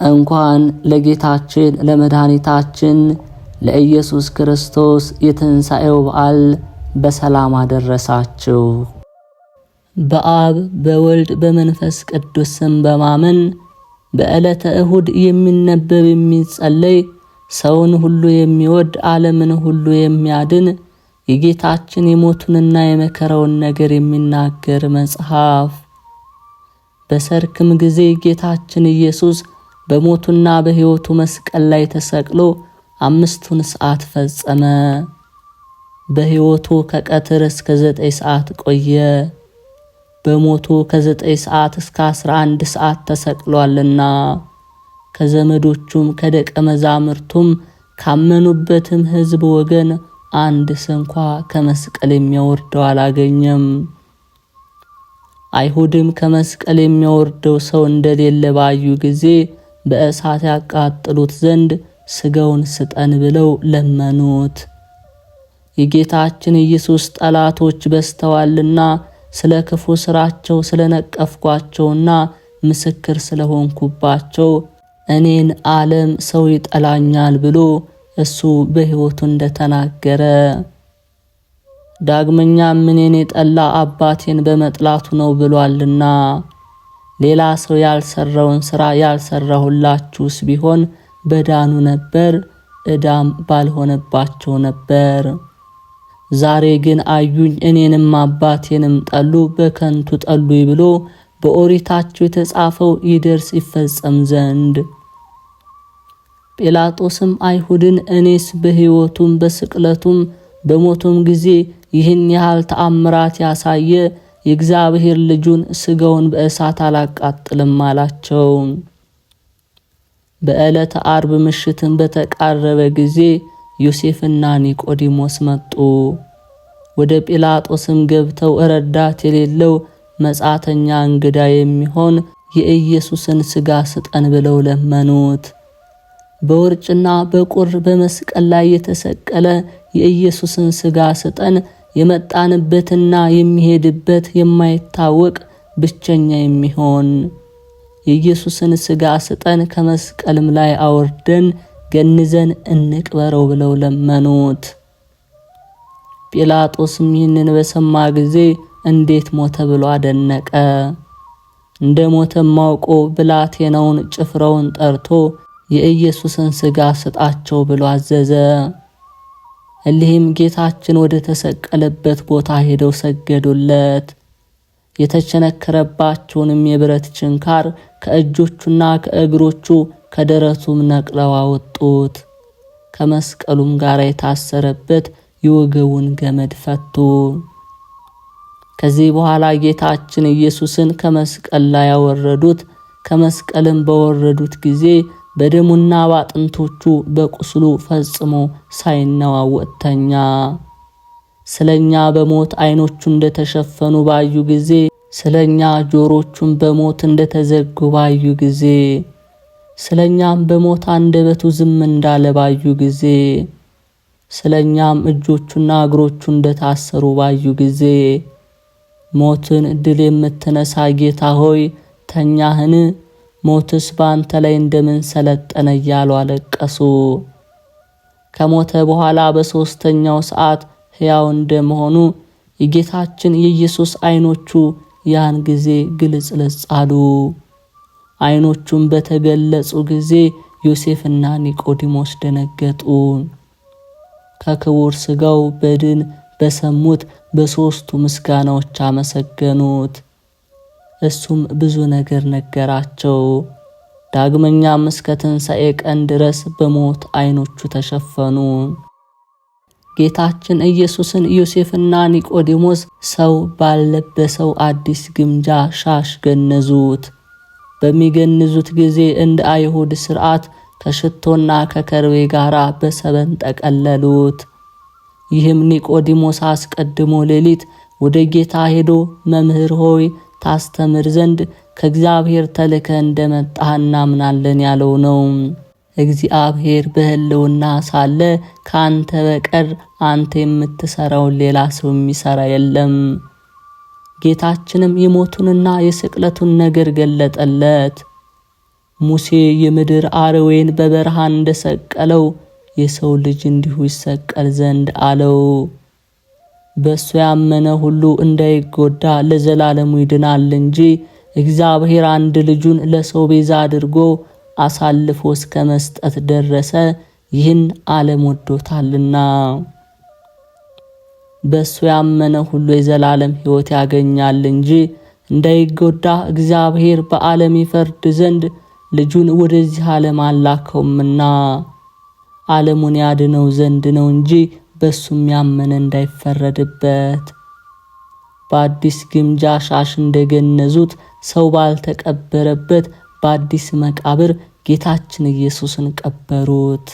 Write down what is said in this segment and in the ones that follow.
እንኳን ለጌታችን ለመድኃኒታችን ለኢየሱስ ክርስቶስ የትንሣኤው በዓል በሰላም አደረሳችሁ። በአብ በወልድ በመንፈስ ቅዱስ ስም በማመን በዕለተ እሁድ የሚነበብ የሚጸለይ ሰውን ሁሉ የሚወድ ዓለምን ሁሉ የሚያድን የጌታችን የሞቱንና የመከራውን ነገር የሚናገር መጽሐፍ። በሰርክም ጊዜ ጌታችን ኢየሱስ በሞቱና በሕይወቱ መስቀል ላይ ተሰቅሎ 5 ሰዓት ፈጸመ። በሕይወቱ ከቀትር እስከ 9 ሰዓት ቆየ። በሞቱ ከ9 ሰዓት እስከ 11 ሰዓት ተሰቅሏልና ከዘመዶቹም ከደቀ መዛሙርቱም ካመኑበትም ሕዝብ ወገን አንድ ስንኳ ከመስቀል የሚያወርደው አላገኘም። አይሁድም ከመስቀል የሚያወርደው ሰው እንደሌለ ባዩ ጊዜ በእሳት ያቃጥሉት ዘንድ ሥጋውን ስጠን ብለው ለመኑት። የጌታችን ኢየሱስ ጠላቶች በስተዋልና ስለ ክፉ ሥራቸው ስለነቀፍኳቸውና ምስክር ስለሆንኩባቸው እኔን ዓለም ሰው ይጠላኛል ብሎ እሱ በሕይወቱ እንደተናገረ፣ ዳግመኛም እኔን የጠላ አባቴን በመጥላቱ ነው ብሏልና ሌላ ሰው ያልሰራውን ሥራ ያልሰራሁላችሁስ ቢሆን በዳኑ ነበር፣ ዕዳም ባልሆነባቸው ነበር። ዛሬ ግን አዩኝ፣ እኔንም አባቴንም ጠሉ፣ በከንቱ ጠሉኝ ብሎ በኦሪታቸው የተጻፈው ይደርስ ይፈጸም ዘንድ። ጲላጦስም አይሁድን እኔስ በሕይወቱም በስቅለቱም በሞቱም ጊዜ ይህን ያህል ተአምራት ያሳየ የእግዚአብሔር ልጁን ሥጋውን በእሳት አላቃጥልም አላቸው። በዕለተ ዓርብ ምሽትን በተቃረበ ጊዜ ዮሴፍና ኒቆዲሞስ መጡ። ወደ ጲላጦስም ገብተው ረዳት የሌለው መጻተኛ እንግዳ የሚሆን የኢየሱስን ሥጋ ስጠን ብለው ለመኑት። በውርጭና በቁር በመስቀል ላይ የተሰቀለ የኢየሱስን ሥጋ ስጠን፣ የመጣንበትና የሚሄድበት የማይታወቅ ብቸኛ የሚሆን የኢየሱስን ሥጋ ስጠን፣ ከመስቀልም ላይ አውርደን ገንዘን እንቅበረው ብለው ለመኑት። ጲላጦስም ይህንን በሰማ ጊዜ እንዴት ሞተ ብሎ አደነቀ። እንደ ሞተም አውቆ ብላቴናውን ጭፍራውን ጠርቶ የኢየሱስን ሥጋ ስጣቸው ብሎ አዘዘ። እሊህም ጌታችን ወደ ተሰቀለበት ቦታ ሄደው ሰገዱለት። የተቸነከረባቸውንም የብረት ችንካር ከእጆቹና ከእግሮቹ ከደረቱም ነቅለው አወጡት። ከመስቀሉም ጋር የታሰረበት የወገቡን ገመድ ፈቱ። ከዚህ በኋላ ጌታችን ኢየሱስን ከመስቀል ላይ ያወረዱት። ከመስቀልም በወረዱት ጊዜ በደሙና ባጥንቶቹ በቁስሉ ፈጽሞ ሳይነዋወጥ ተኛ። ስለኛ በሞት ዓይኖቹ እንደተሸፈኑ ባዩ ጊዜ፣ ስለኛ ጆሮቹን በሞት እንደተዘጉ ባዩ ጊዜ፣ ስለኛም በሞት አንደበቱ ዝም እንዳለ ባዩ ጊዜ፣ ስለኛም እጆቹና እግሮቹ እንደታሰሩ ባዩ ጊዜ፣ ሞትን ድል የምትነሳ ጌታ ሆይ ተኛህን? ሞትስ በአንተ ላይ እንደምን ሰለጠነ እያሉ አለቀሱ። ከሞተ በኋላ በሦስተኛው ሰዓት ሕያው እንደመሆኑ የጌታችን የኢየሱስ ዓይኖቹ ያን ጊዜ ግልጽልጽ አሉ። ዓይኖቹም በተገለጹ ጊዜ ዮሴፍና ኒቆዲሞስ ደነገጡ። ከክቡር ሥጋው በድን በሰሙት በሦስቱ ምስጋናዎች አመሰገኑት። እሱም ብዙ ነገር ነገራቸው። ዳግመኛም እስከ ትንሣኤ ቀን ድረስ በሞት ዓይኖቹ ተሸፈኑ። ጌታችን ኢየሱስን ዮሴፍና ኒቆዲሞስ ሰው ባልለበሰው አዲስ ግምጃ ሻሽ ገነዙት። በሚገንዙት ጊዜ እንደ አይሁድ ሥርዓት ከሽቶና ከከርቤ ጋር በሰበን ጠቀለሉት። ይህም ኒቆዲሞስ አስቀድሞ ሌሊት ወደ ጌታ ሄዶ መምህር ሆይ ታስተምር ዘንድ ከእግዚአብሔር ተልከ እንደመጣህ እናምናለን ያለው ነው። እግዚአብሔር በሕልውና ሳለ ካንተ በቀር አንተ የምትሰራውን ሌላ ሰው የሚሰራ የለም። ጌታችንም የሞቱንና የስቅለቱን ነገር ገለጠለት። ሙሴ የምድር አርዌን በበረሃ እንደሰቀለው የሰው ልጅ እንዲሁ ይሰቀል ዘንድ አለው። በእሱ ያመነ ሁሉ እንዳይጎዳ ለዘላለሙ ይድናል እንጂ እግዚአብሔር አንድ ልጁን ለሰው ቤዛ አድርጎ አሳልፎ እስከ መስጠት ደረሰ፣ ይህን ዓለም ወዶታልና። በእሱ ያመነ ሁሉ የዘላለም ሕይወት ያገኛል እንጂ እንዳይጎዳ እግዚአብሔር በዓለም ይፈርድ ዘንድ ልጁን ወደዚህ ዓለም አላከውምና ዓለሙን ያድነው ዘንድ ነው እንጂ በሱም ያመነ እንዳይፈረድበት። በአዲስ ግምጃ ሻሽ እንደገነዙት ሰው ባልተቀበረበት በአዲስ መቃብር ጌታችን ኢየሱስን ቀበሩት።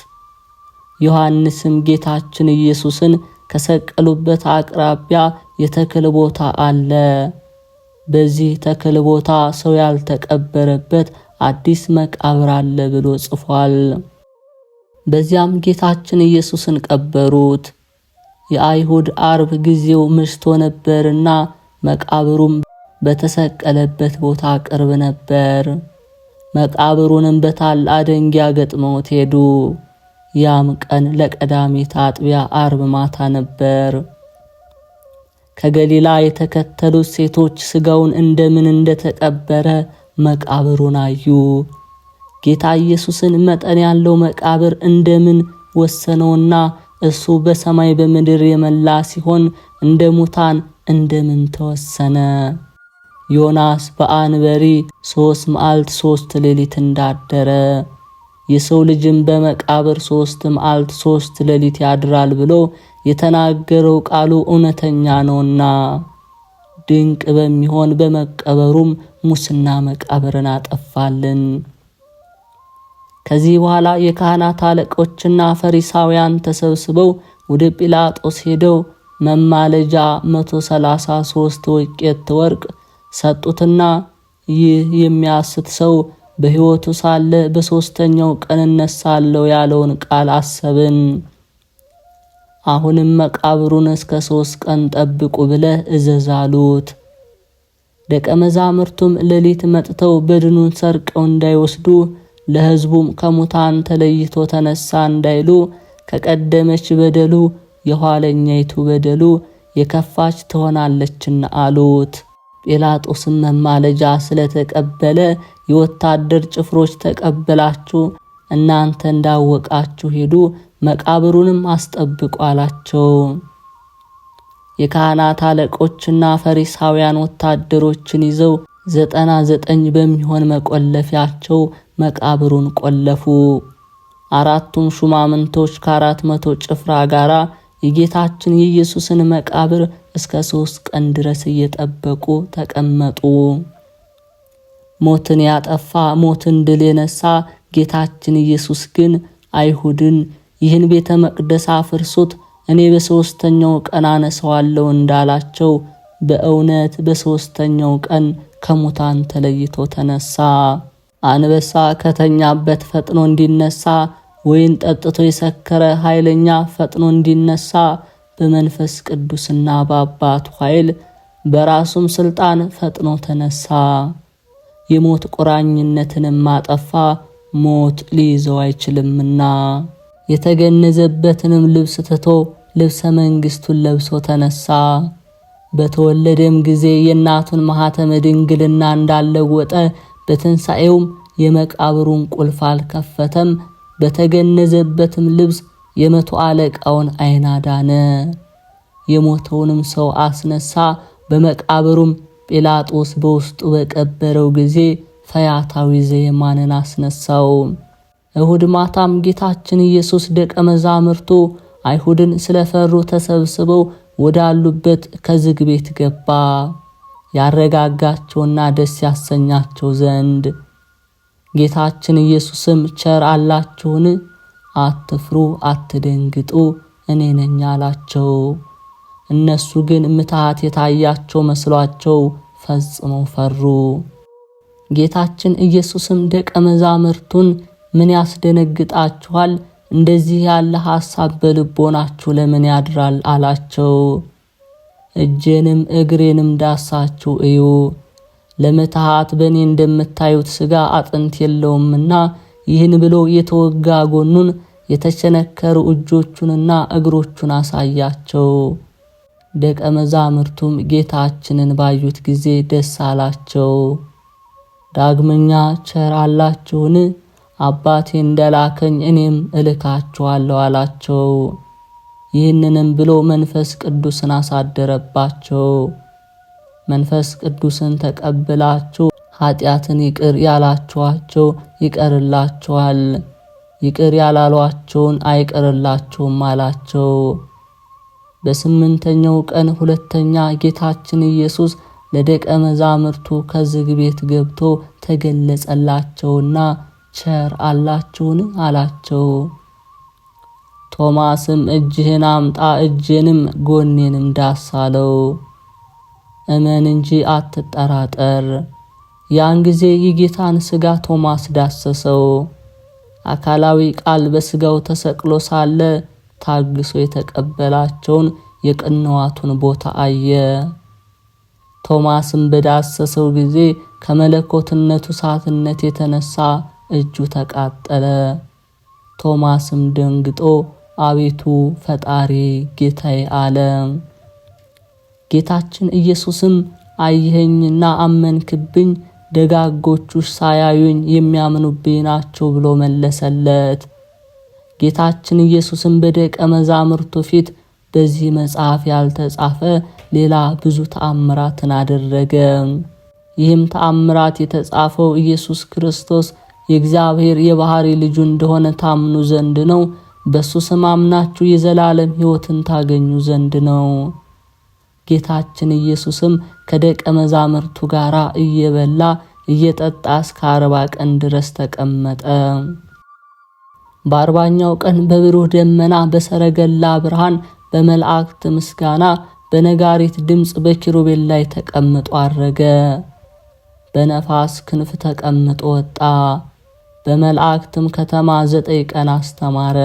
ዮሐንስም ጌታችን ኢየሱስን ከሰቀሉበት አቅራቢያ የተክል ቦታ አለ፣ በዚህ ተክል ቦታ ሰው ያልተቀበረበት አዲስ መቃብር አለ ብሎ ጽፏል። በዚያም ጌታችን ኢየሱስን ቀበሩት። የአይሁድ አርብ ጊዜው መሽቶ ነበርና መቃብሩም በተሰቀለበት ቦታ ቅርብ ነበር። መቃብሩንም በታላቅ ደንጊያ ገጥመውት ሄዱ። ያም ቀን ለቀዳሚት አጥቢያ አርብ ማታ ነበር። ከገሊላ የተከተሉት ሴቶች ስጋውን እንደምን እንደተቀበረ መቃብሩን አዩ። ጌታ ኢየሱስን መጠን ያለው መቃብር እንደምን ወሰነውና እሱ በሰማይ በምድር የመላ ሲሆን እንደ ሙታን እንደምን ተወሰነ? ዮናስ በአንበሪ 3 መዓልት 3 ሌሊት እንዳደረ የሰው ልጅም በመቃብር 3 መዓልት 3 ሌሊት ያድራል ብሎ የተናገረው ቃሉ እውነተኛ ነውና ድንቅ በሚሆን በመቀበሩም ሙስና መቃብርን አጠፋልን። ከዚህ በኋላ የካህናት አለቆችና ፈሪሳውያን ተሰብስበው ወደ ጲላጦስ ሄደው መማለጃ 133 ወቄት ወርቅ ሰጡትና ይህ የሚያስት ሰው በሕይወቱ ሳለ በሶስተኛው ቀን እነሳለሁ ያለውን ቃል አሰብን። አሁንም መቃብሩን እስከ 3 ቀን ጠብቁ ብለህ እዘዝ አሉት። ደቀ መዛሙርቱም ሌሊት መጥተው በድኑን ሰርቀው እንዳይወስዱ ለሕዝቡም ከሙታን ተለይቶ ተነሳ እንዳይሉ ከቀደመች በደሉ የኋለኛይቱ በደሉ የከፋች ትሆናለችና አሉት። ጲላጦስም መማለጃ ስለተቀበለ የወታደር ጭፍሮች ተቀበላችሁ፣ እናንተ እንዳወቃችሁ ሄዱ፣ መቃብሩንም አስጠብቁ አላቸው። የካህናት አለቆችና ፈሪሳውያን ወታደሮችን ይዘው 99 በሚሆን መቆለፊያቸው መቃብሩን ቆለፉ። 4ቱም ሹማምንቶች ከ400 ጭፍራ ጋራ የጌታችን የኢየሱስን መቃብር እስከ 3 ቀን ድረስ እየጠበቁ ተቀመጡ። ሞትን ያጠፋ ሞትን ድል የነሳ ጌታችን ኢየሱስ ግን አይሁድን ይህን ቤተ መቅደስ አፍርሱት፣ እኔ በ3ኛው ቀን አነሳዋለሁ እንዳላቸው በእውነት በ3ኛው ቀን ከሙታን ተለይቶ ተነሳ። አንበሳ ከተኛበት ፈጥኖ እንዲነሳ፣ ወይን ጠጥቶ የሰከረ ኃይለኛ ፈጥኖ እንዲነሳ በመንፈስ ቅዱስና በአባቱ ኃይል በራሱም ስልጣን ፈጥኖ ተነሳ። የሞት ቁራኝነትንም ማጠፋ፣ ሞት ሊይዘው አይችልምና። የተገነዘበትንም ልብስ ትቶ ልብሰ መንግስቱን ለብሶ ተነሳ። በተወለደም ጊዜ የእናቱን ማኅተመ ድንግልና እንዳለወጠ በትንሣኤውም የመቃብሩን ቁልፍ አልከፈተም። በተገነዘበትም ልብስ የ100 አለቃውን ዓይን አዳነ። የሞተውንም ሰው አስነሳ። በመቃብሩም ጲላጦስ በውስጡ በቀበረው ጊዜ ፈያታዊ ዘየማንን አስነሳው። እሁድ ማታም ጌታችን ኢየሱስ ደቀ መዛሙርቱ አይሁድን ስለፈሩ ተሰብስበው ወዳሉበት ከዝግ ቤት ገባ፣ ያረጋጋቸውና ደስ ያሰኛቸው ዘንድ። ጌታችን ኢየሱስም ቸር አላችሁን? አትፍሩ፣ አትደንግጡ፣ እኔ ነኝ አላቸው። እነሱ ግን ምትሃት የታያቸው መስሏቸው ፈጽመው ፈሩ። ጌታችን ኢየሱስም ደቀ መዛሙርቱን ምን ያስደነግጣችኋል? እንደዚህ ያለ ሐሳብ በልቦናችሁ ለምን ያድራል? አላቸው። እጄንም እግሬንም ዳሳችሁ እዩ፣ ለምትሃት በእኔ እንደምታዩት ሥጋ አጥንት የለውምና ይህን ብሎ የተወጋ ጎኑን የተቸነከሩ እጆቹንና እግሮቹን አሳያቸው። ደቀ መዛሙርቱም ጌታችንን ባዩት ጊዜ ደስ አላቸው። ዳግመኛ ቸር አላችሁን? አባቴ እንደላከኝ እኔም እልካችኋለሁ አላቸው። ይህንንም ብሎ መንፈስ ቅዱስን አሳደረባቸው። መንፈስ ቅዱስን ተቀብላችሁ ኃጢአትን ይቅር ያላችኋቸው ይቀርላችኋል፣ ይቅር ያላሏቸውን አይቀርላቸውም አላቸው። በስምንተኛው ቀን ሁለተኛ ጌታችን ኢየሱስ ለደቀ መዛሙርቱ ከዝግ ቤት ገብቶ ተገለጸላቸውና ቸር አላችሁን አላቸው። ቶማስም እጅህን አምጣ፣ እጄንም ጎኔንም ዳስ አለው። እመን እንጂ አትጠራጠር። ያን ጊዜ የጌታን ሥጋ ቶማስ ዳሰሰው። አካላዊ ቃል በሥጋው ተሰቅሎ ሳለ ታግሶ የተቀበላቸውን የቅንዋቱን ቦታ አየ። ቶማስም በዳሰሰው ጊዜ ከመለኮትነቱ እሳትነት የተነሳ እጁ ተቃጠለ። ቶማስም ደንግጦ አቤቱ ፈጣሪ ጌታዬ አለ። ጌታችን ኢየሱስም አየኸኝና አመንክብኝ፣ ደጋጎቹስ ሳያዩኝ የሚያምኑብኝ ናቸው ብሎ መለሰለት። ጌታችን ኢየሱስም በደቀ መዛሙርቱ ፊት በዚህ መጽሐፍ ያልተጻፈ ሌላ ብዙ ተአምራትን አደረገ። ይህም ተአምራት የተጻፈው ኢየሱስ ክርስቶስ የእግዚአብሔር የባህሪ ልጁ እንደሆነ ታምኑ ዘንድ ነው። በሱ ስም አምናችሁ የዘላለም ሕይወትን ታገኙ ዘንድ ነው። ጌታችን ኢየሱስም ከደቀ መዛሙርቱ ጋር እየበላ እየጠጣ እስከ 40 ቀን ድረስ ተቀመጠ። በ40ኛው ቀን በብሩህ ደመና በሰረገላ ብርሃን በመላእክት ምስጋና በነጋሪት ድምጽ በኪሩቤል ላይ ተቀምጦ አረገ። በነፋስ ክንፍ ተቀምጦ ወጣ። በመላእክትም ከተማ 9 ቀን አስተማረ።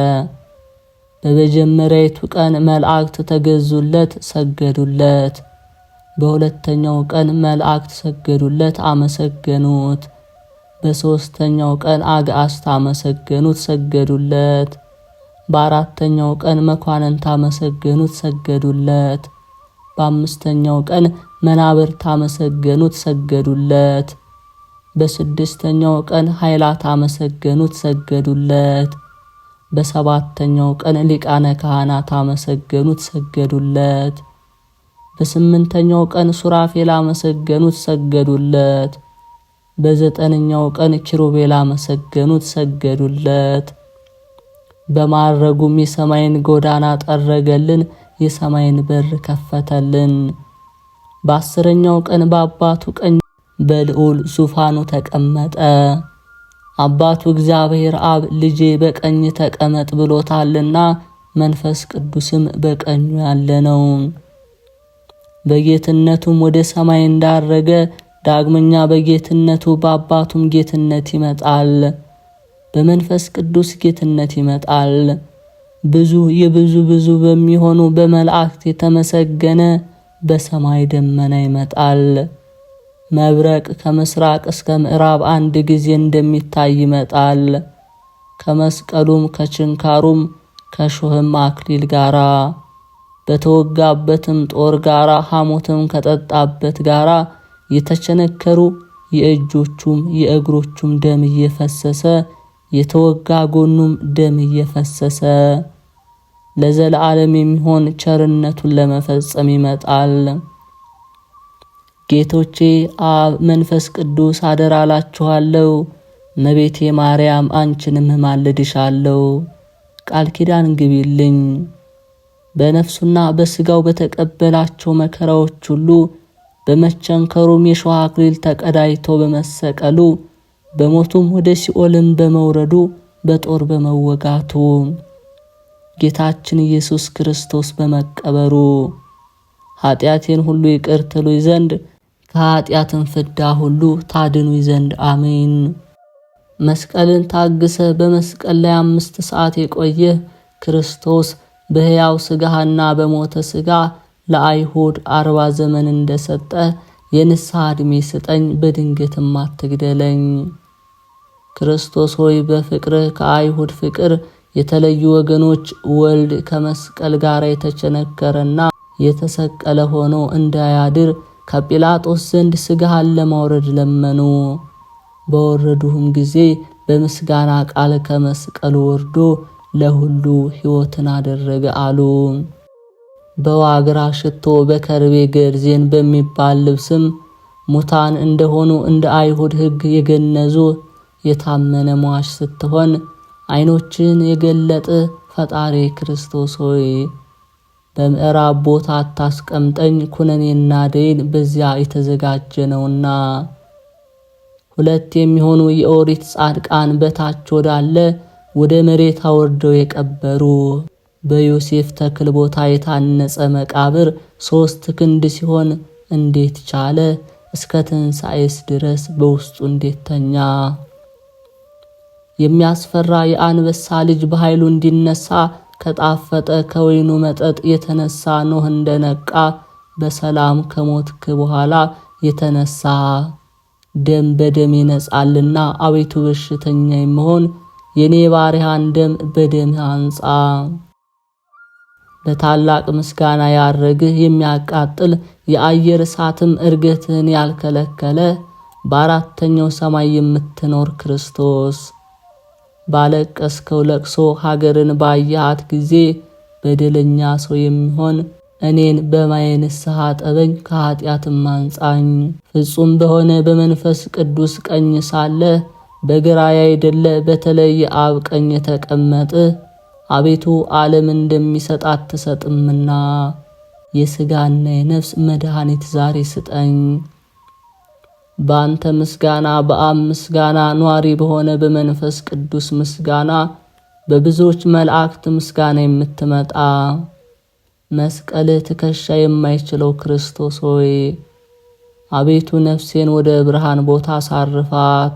በመጀመሪያይቱ ቀን መላእክት ተገዙለት፣ ሰገዱለት። በሁለተኛው ቀን መላእክት ሰገዱለት፣ አመሰገኑት። በሶስተኛው ቀን አጋዕዝት አመሰገኑት፣ ሰገዱለት። በአራተኛው ቀን መኳንንት አመሰገኑት፣ ሰገዱለት። በአምስተኛው ቀን መናብርት አመሰገኑት፣ ሰገዱለት። በስድስተኛው ቀን ኃይላት አመሰገኑት፣ ሰገዱለት። በሰባተኛው ቀን ሊቃነ ካህናት አመሰገኑት፣ ሰገዱለት። በስምንተኛው ቀን ሱራፌል አመሰገኑት፣ ሰገዱለት። በዘጠነኛው ቀን ኪሩቤል አመሰገኑት፣ ሰገዱለት። በማረጉም የሰማይን ጎዳና ጠረገልን፣ የሰማይን በር ከፈተልን። በ10ኛው ቀን በአባቱ ቀኝ በልዑል ዙፋኑ ተቀመጠ። አባቱ እግዚአብሔር አብ ልጄ በቀኝ ተቀመጥ ብሎታልና መንፈስ ቅዱስም በቀኙ ያለ ነው። በጌትነቱም ወደ ሰማይ እንዳረገ ዳግመኛ በጌትነቱ በአባቱም ጌትነት ይመጣል። በመንፈስ ቅዱስ ጌትነት ይመጣል። ብዙ የብዙ በሚሆኑ በመላእክት የተመሰገነ በሰማይ ደመና ይመጣል። መብረቅ ከምስራቅ እስከ ምዕራብ አንድ ጊዜ እንደሚታይ ይመጣል። ከመስቀሉም ከችንካሩም ከሾህም አክሊል ጋራ በተወጋበትም ጦር ጋራ ሐሞትም ከጠጣበት ጋራ የተቸነከሩ የእጆቹም የእግሮቹም ደም እየፈሰሰ የተወጋ ጎኑም ደም እየፈሰሰ ለዘላለም የሚሆን ቸርነቱን ለመፈጸም ይመጣል። ጌቶቼ አብ መንፈስ ቅዱስ አደራላችኋለሁ። እመቤቴ ማርያም አንቺንም ማልድሻለሁ። ቃል ኪዳን ግቢልኝ። በነፍሱና በስጋው በተቀበላቸው መከራዎች ሁሉ በመቸንከሩም የሾህ አክሊል ተቀዳጅቶ በመሰቀሉ በሞቱም ወደ ሲኦልም በመውረዱ በጦር በመወጋቱ ጌታችን ኢየሱስ ክርስቶስ በመቀበሩ ኃጢአቴን ሁሉ ይቅር ትሉኝ ዘንድ ከኃጢአትን ፍዳ ሁሉ ታድኑኝ ዘንድ አሜን። መስቀልን ታግሰ በመስቀል ላይ 5 ሰዓት የቆየ ክርስቶስ በሕያው ሥጋህና በሞተ ሥጋ ለአይሁድ 40 ዘመን እንደሰጠ የንስሐ ዕድሜ ስጠኝ፣ በድንገትም አትግደለኝ። ክርስቶስ ሆይ በፍቅርህ ከአይሁድ ፍቅር የተለዩ ወገኖች ወልድ ከመስቀል ጋር የተቸነከረና የተሰቀለ ሆኖ እንዳያድር ከጲላጦስ ዘንድ ሥጋህን ለማውረድ ለመኑ። በወረዱህም ጊዜ በምስጋና ቃል ከመስቀሉ ወርዶ ለሁሉ ሕይወትን አደረገ አሉ። በዋግራ ሽቶ በከርቤ ገርዜን በሚባል ልብስም ሙታን እንደሆኑ እንደ አይሁድ ሕግ የገነዙ የታመነ ሟች ስትሆን ዓይኖችን የገለጠ ፈጣሪ ክርስቶስ ሆይ በምዕራብ ቦታ አታስቀምጠኝ፣ ኩነኔና ደይን በዚያ የተዘጋጀ ነውና። ሁለት የሚሆኑ የኦሪት ጻድቃን በታች ወዳለ ወደ መሬት አወርደው የቀበሩ በዮሴፍ ተክል ቦታ የታነጸ መቃብር 3 ክንድ ሲሆን እንዴት ቻለ? እስከ ትንሣኤስ ድረስ በውስጡ እንዴት ተኛ? የሚያስፈራ የአንበሳ ልጅ በኃይሉ እንዲነሳ ከጣፈጠ ከወይኑ መጠጥ የተነሳ ኖህ እንደነቃ በሰላም ከሞትክ በኋላ የተነሳ ደም በደም ይነጻልና አቤቱ በሽተኛ የምሆን የኔ ባሪያን ደም በደም አንጻ። በታላቅ ምስጋና ያረግህ የሚያቃጥል የአየር እሳትም እርገትህን ያልከለከለ በአራተኛው ሰማይ የምትኖር ክርስቶስ ባለቀስከው ለቅሶ ሀገርን ባያት ጊዜ በደለኛ ሰው የሚሆን እኔን በማየ ንስሐ ጠበኝ፣ ከኃጢአትም አንጻኝ። ፍጹም በሆነ በመንፈስ ቅዱስ ቀኝ ሳለ በግራ ያይደለ በተለይ አብ ቀኝ የተቀመጠ አቤቱ ዓለም እንደሚሰጣት ትሰጥምና የሥጋና የነፍስ መድኃኒት ዛሬ ስጠኝ። በአንተ ምስጋና በአብ ምስጋና ኗሪ በሆነ በመንፈስ ቅዱስ ምስጋና በብዙዎች መላእክት ምስጋና የምትመጣ መስቀል ትከሻ የማይችለው ክርስቶስ ሆይ አቤቱ ነፍሴን ወደ ብርሃን ቦታ ሳርፋት።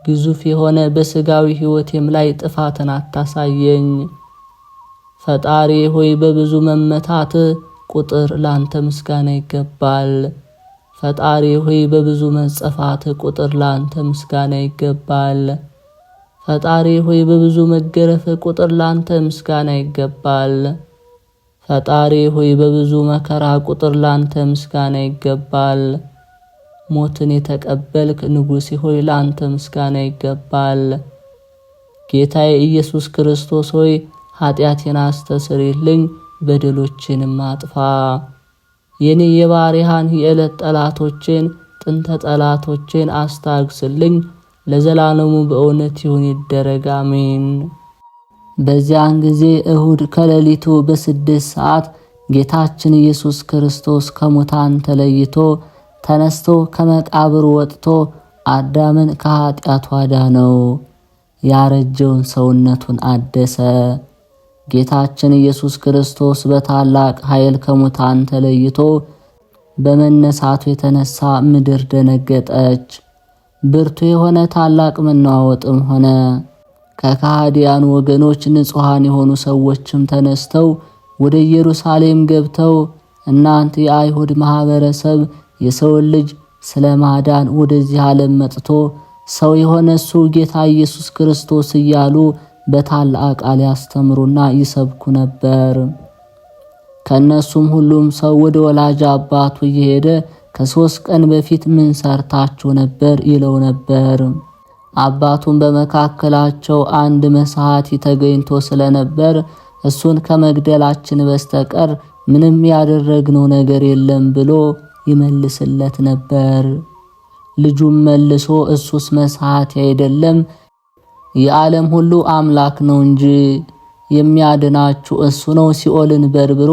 ግዙፍ የሆነ በሥጋዊ ሕይወቴም ላይ ጥፋትን አታሳየኝ። ፈጣሪ ሆይ በብዙ መመታት ቁጥር ላንተ ምስጋና ይገባል። ፈጣሪ ሆይ በብዙ መጸፋት ቁጥር ላንተ ምስጋና ይገባል። ፈጣሪ ሆይ በብዙ መገረፍ ቁጥር ላንተ ምስጋና ይገባል። ፈጣሪ ሆይ በብዙ መከራ ቁጥር ላንተ ምስጋና ይገባል። ሞትን የተቀበልክ ንጉሥ ሆይ ላንተ ምስጋና ይገባል። ጌታዬ ኢየሱስ ክርስቶስ ሆይ ኃጢአቴን አስተስርይልኝ፣ በደሎቼንም አጥፋ። የኔ የባሪያህን የዕለት ጠላቶቼን ጥንተ ጠላቶቼን አስታግስልኝ፣ ለዘላለሙ በእውነት ይሁን ይደረግ አሜን። በዚያን ጊዜ እሁድ ከሌሊቱ በ6 ሰዓት ጌታችን ኢየሱስ ክርስቶስ ከሙታን ተለይቶ ተነስቶ ከመቃብር ወጥቶ አዳምን ከኃጢአቱ አዳነው፣ ያረጀውን ሰውነቱን አደሰ። ጌታችን ኢየሱስ ክርስቶስ በታላቅ ኃይል ከሙታን ተለይቶ በመነሳቱ የተነሳ ምድር ደነገጠች። ብርቱ የሆነ ታላቅ መናወጥም ሆነ። ከካህዲያን ወገኖች ንጹሐን የሆኑ ሰዎችም ተነስተው ወደ ኢየሩሳሌም ገብተው እናንተ የአይሁድ ማህበረሰብ የሰውን ልጅ ስለማዳን ወደዚህ ዓለም መጥቶ ሰው የሆነ እሱ ጌታ ኢየሱስ ክርስቶስ እያሉ በታላቅ ቃል ያስተምሩና ይሰብኩ ነበር። ከነሱም ሁሉም ሰው ወደ ወላጅ አባቱ እየሄደ ከ3 ቀን በፊት ምን ሰርታችሁ ነበር ይለው ነበር። አባቱን በመካከላቸው አንድ መሳሐት ተገኝቶ ስለነበር እሱን ከመግደላችን በስተቀር ምንም ያደረግነው ነገር የለም ብሎ ይመልስለት ነበር። ልጁም መልሶ እሱስ መሳሐት አይደለም የዓለም ሁሉ አምላክ ነው እንጂ የሚያድናችሁ እሱ ነው፣ ሲኦልን በርብሮ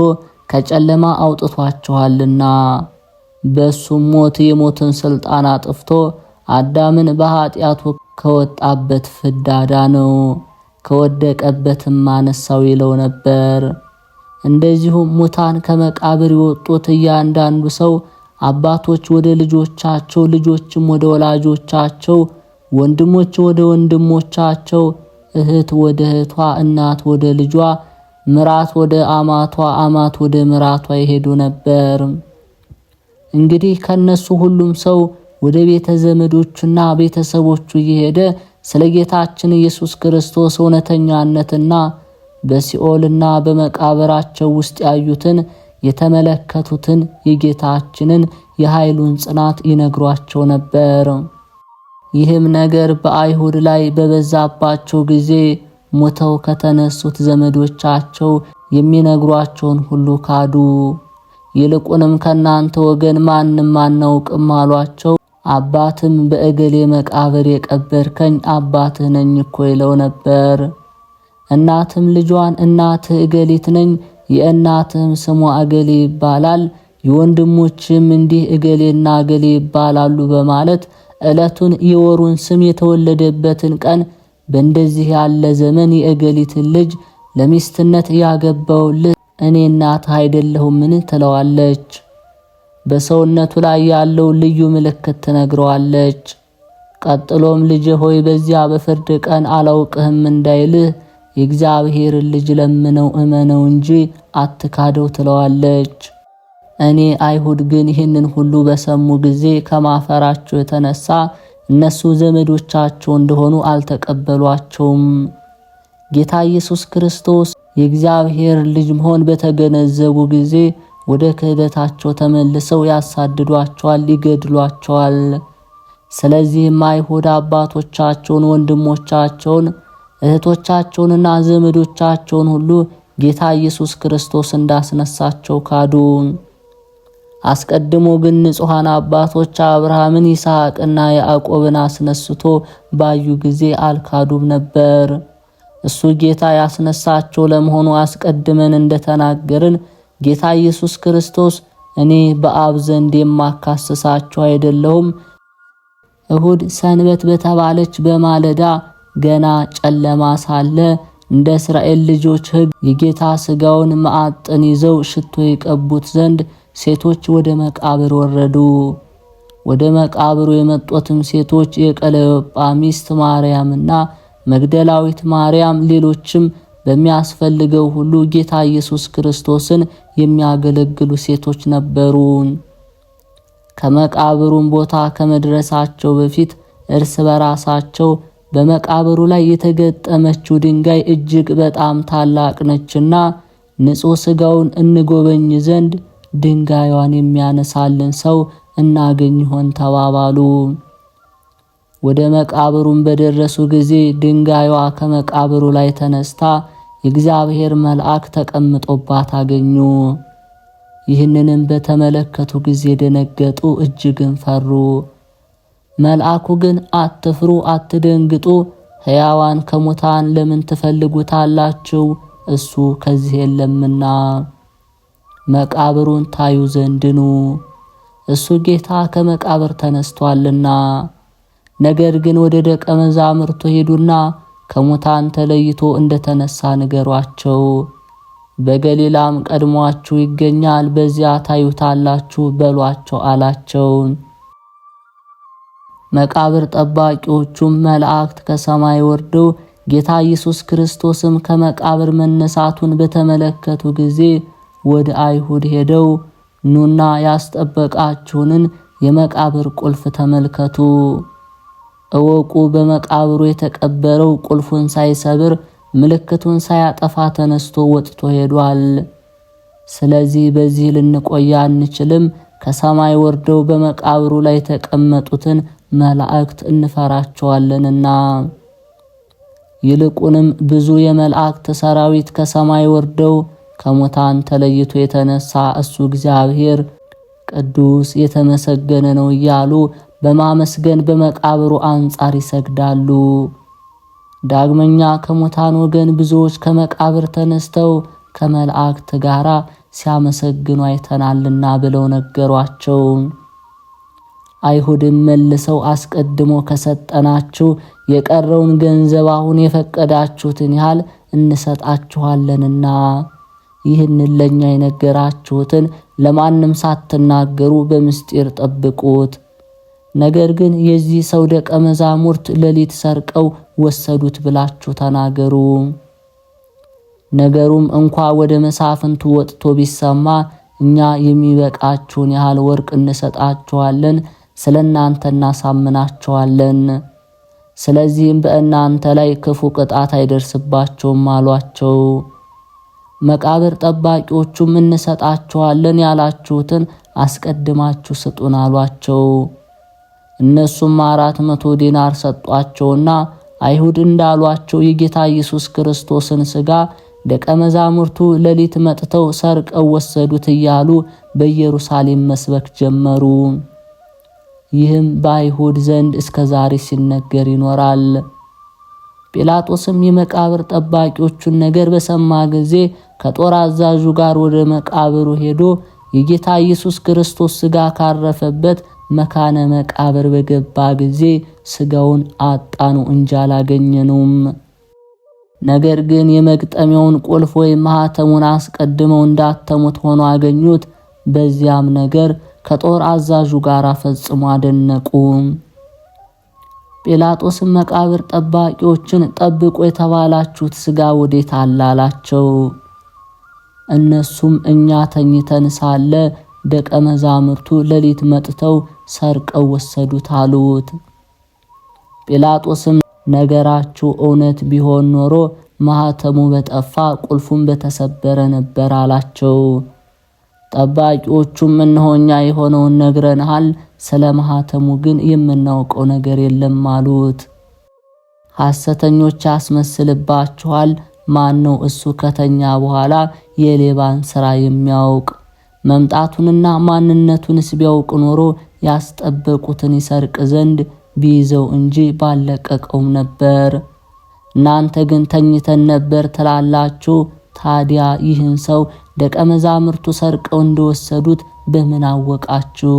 ከጨለማ አውጥቷችኋልና በሱም ሞት የሞትን ስልጣን አጥፍቶ አዳምን በኃጢአቱ ከወጣበት ፍዳ አዳነው፣ ከወደቀበትም አነሳው ይለው ነበር። እንደዚሁም ሙታን ከመቃብር የወጡት እያንዳንዱ ሰው አባቶች ወደ ልጆቻቸው፣ ልጆችም ወደ ወላጆቻቸው፣ ወንድሞች ወደ ወንድሞቻቸው፣ እህት ወደ እህቷ፣ እናት ወደ ልጇ፣ ምራት ወደ አማቷ፣ አማት ወደ ምራቷ ይሄዱ ነበር። እንግዲህ ከነሱ ሁሉም ሰው ወደ ቤተ ዘመዶቹና ቤተሰቦቹ እየሄደ ስለ ጌታችን ኢየሱስ ክርስቶስ እውነተኛነትና በሲኦልና በመቃብራቸው ውስጥ ያዩትን የተመለከቱትን የጌታችንን የኃይሉን ጽናት ይነግሯቸው ነበር። ይህም ነገር በአይሁድ ላይ በበዛባቸው ጊዜ ሞተው ከተነሱት ዘመዶቻቸው የሚነግሯቸውን ሁሉ ካዱ። ይልቁንም ከናንተ ወገን ማንም አናውቅም አሏቸው። አባትም በእገሌ መቃብር የቀበርከኝ አባትህ ነኝ እኮ ይለው ነበር። እናትም ልጇን እናትህ እገሊት ነኝ፣ የእናትህም ስሟ እገሌ ይባላል፣ የወንድሞችም እንዲህ እገሌና እገሌ ይባላሉ በማለት ዕለቱን የወሩን ስም የተወለደበትን ቀን በእንደዚህ ያለ ዘመን የእገሊትን ልጅ ለሚስትነት ያገባውልህ እኔ እናትህ አይደለሁምን ትለዋለች። በሰውነቱ ላይ ያለው ልዩ ምልክት ትነግረዋለች። ቀጥሎም ልጅ ሆይ በዚያ በፍርድ ቀን አላውቅህም እንዳይልህ የእግዚአብሔርን ልጅ ለምነው እመነው እንጂ አትካደው ትለዋለች። እኔ አይሁድ ግን ይህንን ሁሉ በሰሙ ጊዜ ከማፈራቸው የተነሳ እነሱ ዘመዶቻቸው እንደሆኑ አልተቀበሏቸውም። ጌታ ኢየሱስ ክርስቶስ የእግዚአብሔር ልጅ መሆን በተገነዘቡ ጊዜ ወደ ክህደታቸው ተመልሰው ያሳድዷቸዋል፣ ይገድሏቸዋል። ስለዚህም አይሁድ አባቶቻቸውን፣ ወንድሞቻቸውን፣ እህቶቻቸውንና ዘመዶቻቸውን ሁሉ ጌታ ኢየሱስ ክርስቶስ እንዳስነሳቸው ካዱ። አስቀድሞ ግን ንጹሐን አባቶች አብርሃምን፣ ይስሐቅና ያዕቆብን አስነስቶ ባዩ ጊዜ አልካዱም ነበር። እሱ ጌታ ያስነሳቸው ለመሆኑ አስቀድመን እንደተናገርን ጌታ ኢየሱስ ክርስቶስ እኔ በአብ ዘንድ የማካስሳቸው አይደለሁም፣ እሁድ ሰንበት በተባለች በማለዳ ገና ጨለማ ሳለ እንደ እስራኤል ልጆች ሕግ የጌታ ሥጋውን ማዕጠን ይዘው ሽቶ ይቀቡት ዘንድ ሴቶች ወደ መቃብር ወረዱ። ወደ መቃብሩ የመጡትም ሴቶች የቀለዮጳ ሚስት ማርያምና መግደላዊት ማርያም፣ ሌሎችም በሚያስፈልገው ሁሉ ጌታ ኢየሱስ ክርስቶስን የሚያገለግሉ ሴቶች ነበሩ። ከመቃብሩም ቦታ ከመድረሳቸው በፊት እርስ በራሳቸው በመቃብሩ ላይ የተገጠመችው ድንጋይ እጅግ በጣም ታላቅ ነችና ንጹሕ ሥጋውን እንጎበኝ ዘንድ ድንጋዩን የሚያነሳልን ሰው እናገኝ ይሆን ተባባሉ። ወደ መቃብሩም በደረሱ ጊዜ ድንጋዩዋ ከመቃብሩ ላይ ተነስታ የእግዚአብሔር መልአክ ተቀምጦባት አገኙ። ይህንንም በተመለከቱ ጊዜ ደነገጡ፣ እጅግን ፈሩ። መልአኩ ግን አትፍሩ፣ አትደንግጡ፣ ሕያዋን ከሙታን ለምን ትፈልጉታላችሁ? እሱ ከዚህ የለምና መቃብሩን ታዩ ዘንድ ኑ፣ እሱ ጌታ ከመቃብር ተነስቷልና። ነገር ግን ወደ ደቀ መዛሙርቱ ሄዱና ከሙታን ተለይቶ እንደተነሳ ንገሯቸው፣ በገሊላም ቀድሟችሁ ይገኛል፣ በዚያ ታዩታላችሁ በሏቸው አላቸው። መቃብር ጠባቂዎቹም መላእክት ከሰማይ ወርደው ጌታ ኢየሱስ ክርስቶስም ከመቃብር መነሳቱን በተመለከቱ ጊዜ ወደ አይሁድ ሄደው ኑና ያስጠበቃችሁንን የመቃብር ቁልፍ ተመልከቱ፣ እወቁ፣ በመቃብሩ የተቀበረው ቁልፉን ሳይሰብር ምልክቱን ሳያጠፋ ተነስቶ ወጥቶ ሄዷል። ስለዚህ በዚህ ልንቆይ አንችልም፣ ከሰማይ ወርደው በመቃብሩ ላይ የተቀመጡትን መላእክት እንፈራቸዋለንና። ይልቁንም ብዙ የመላእክት ሰራዊት ከሰማይ ወርደው ከሙታን ተለይቶ የተነሳ እሱ እግዚአብሔር ቅዱስ የተመሰገነ ነው እያሉ በማመስገን በመቃብሩ አንጻር ይሰግዳሉ። ዳግመኛ ከሙታን ወገን ብዙዎች ከመቃብር ተነስተው ከመላእክት ጋር ሲያመሰግኑ አይተናልና ብለው ነገሯቸው። አይሁድም መልሰው አስቀድሞ ከሰጠናችሁ የቀረውን ገንዘብ አሁን የፈቀዳችሁትን ያህል እንሰጣችኋለንና ይህን ለኛ የነገራችሁትን ለማንም ሳትናገሩ በምስጢር ጠብቁት። ነገር ግን የዚህ ሰው ደቀ መዛሙርት ሌሊት ሰርቀው ወሰዱት ብላችሁ ተናገሩ። ነገሩም እንኳ ወደ መሳፍንቱ ወጥቶ ቢሰማ እኛ የሚበቃችሁን ያህል ወርቅ እንሰጣችኋለን፣ ስለናንተ እናሳምናችኋለን። ስለዚህም በእናንተ ላይ ክፉ ቅጣት አይደርስባቸውም አሏቸው። መቃብር ጠባቂዎቹም እንሰጣችኋለን ያላችሁትን አስቀድማችሁ ስጡን አሏቸው። እነሱም 400 ዲናር ሰጧቸውና አይሁድ እንዳሏቸው የጌታ ኢየሱስ ክርስቶስን ሥጋ ደቀ መዛሙርቱ ሌሊት መጥተው ሰርቀው ወሰዱት እያሉ በኢየሩሳሌም መስበክ ጀመሩ። ይህም በአይሁድ ዘንድ እስከ ዛሬ ሲነገር ይኖራል። ጲላጦስም የመቃብር ጠባቂዎቹን ነገር በሰማ ጊዜ ከጦር አዛዡ ጋር ወደ መቃብሩ ሄዶ የጌታ ኢየሱስ ክርስቶስ ሥጋ ካረፈበት መካነ መቃብር በገባ ጊዜ ሥጋውን አጣኑ እንጂ አላገኘነውም። ነገር ግን የመግጠሚያውን ቁልፍ ወይም ማኅተሙን አስቀድመው እንዳተሙት ሆኖ አገኙት። በዚያም ነገር ከጦር አዛዡ ጋር ፈጽሞ አደነቁ። ጲላጦስም መቃብር ጠባቂዎችን ጠብቁ የተባላችሁት ሥጋ ወዴት አለ አላቸው። እነሱም እኛ ተኝተን ሳለ ደቀ መዛሙርቱ ሌሊት መጥተው ሰርቀው ወሰዱት አሉት። ጲላጦስም ነገራችሁ እውነት ቢሆን ኖሮ ማኅተሙ በጠፋ ቁልፉም በተሰበረ ነበር አላቸው። ጠባቂዎቹም እነሆ እኛ የሆነውን ነግረንሃል፣ ስለ ማኅተሙ ግን የምናውቀው ነገር የለም አሉት። ሐሰተኞች ያስመስልባችኋል። ማን ነው እሱ ከተኛ በኋላ የሌባን ሥራ የሚያውቅ? መምጣቱንና ማንነቱንስ ቢያውቅ ኖሮ ያስጠበቁትን ይሰርቅ ዘንድ ቢይዘው እንጂ ባለቀቀውም ነበር። እናንተ ግን ተኝተን ነበር ትላላችሁ። ታዲያ ይህን ሰው ደቀ መዛሙርቱ ሰርቀው እንደወሰዱት በምን አወቃችሁ?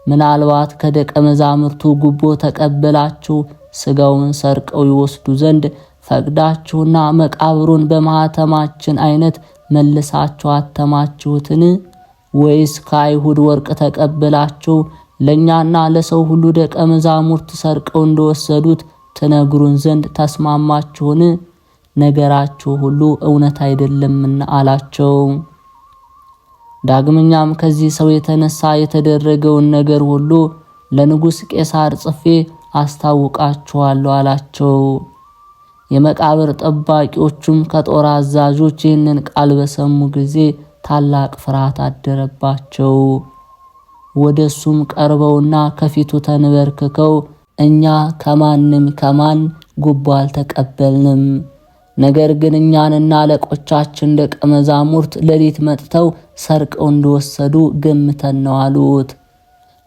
ምናልባት ከደቀ መዛሙርቱ ጉቦ ተቀበላችሁ ሥጋውን ሰርቀው ይወስዱ ዘንድ ፈቅዳችሁና መቃብሩን በማኅተማችን አይነት መልሳችሁ አተማችሁትን? ወይስ ከአይሁድ ወርቅ ተቀበላችሁ ለኛና ለሰው ሁሉ ደቀ መዛሙርት ሰርቀው እንደወሰዱት ትነግሩን ዘንድ ተስማማችሁን? ነገራችሁ ሁሉ እውነት አይደለምና አላቸው። ዳግመኛም ከዚህ ሰው የተነሳ የተደረገውን ነገር ሁሉ ለንጉሥ ቄሳር ጽፌ አስታውቃችኋለሁ አላቸው። የመቃብር ጠባቂዎቹም ከጦር አዛዦች ይህንን ቃል በሰሙ ጊዜ ታላቅ ፍርሃት አደረባቸው። ወደሱም ቀርበውና ከፊቱ ተንበርክከው እኛ ከማን ጉቦ አልተቀበልንም፣ ነገር ግን እኛንና አለቆቻችን ደቀ መዛሙርት ሌሊት መጥተው ሰርቀው እንደወሰዱ ገምተን ነው አሉት።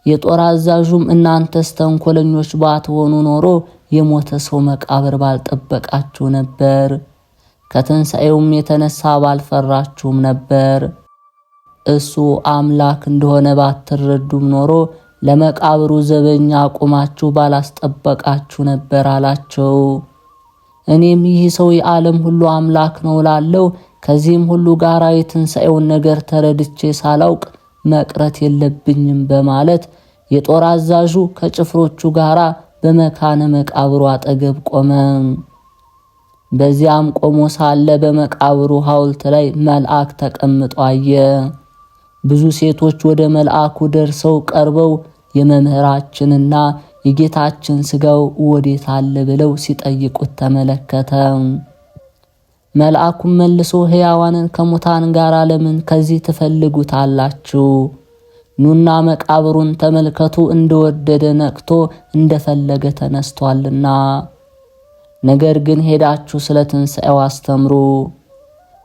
የጦር አዛዡም እናንተስ ተንኮለኞች ባትሆኑ ኖሮ የሞተ ሰው መቃብር ባልጠበቃችሁ ነበር፣ ከትንሣኤውም የተነሳ ባልፈራችሁም ነበር። እሱ አምላክ እንደሆነ ባትረዱም ኖሮ ለመቃብሩ ዘበኛ አቁማችሁ ባላስጠበቃችሁ ነበር አላቸው። እኔም ይህ ሰው የዓለም ሁሉ አምላክ ነው ላለው ከዚህም ሁሉ ጋር የትንሣኤውን ነገር ተረድቼ ሳላውቅ መቅረት የለብኝም በማለት የጦር አዛዡ ከጭፍሮቹ ጋር በመካነ መቃብሩ አጠገብ ቆመ። በዚያም ቆሞ ሳለ በመቃብሩ ሐውልት ላይ መልአክ ተቀምጦ አየ። ብዙ ሴቶች ወደ መልአኩ ደርሰው ቀርበው የመምህራችንና የጌታችን ሥጋው ወዴት አለ ብለው ሲጠይቁት ተመለከተ። መልአኩም መልሶ ሕያዋንን ከሙታን ጋር ለምን ከዚህ ትፈልጉታላችሁ? ኑና መቃብሩን ተመልከቱ፣ እንደወደደ ነቅቶ እንደፈለገ ተነስቷልና። ነገር ግን ሄዳችሁ ስለ ትንሣኤው አስተምሩ።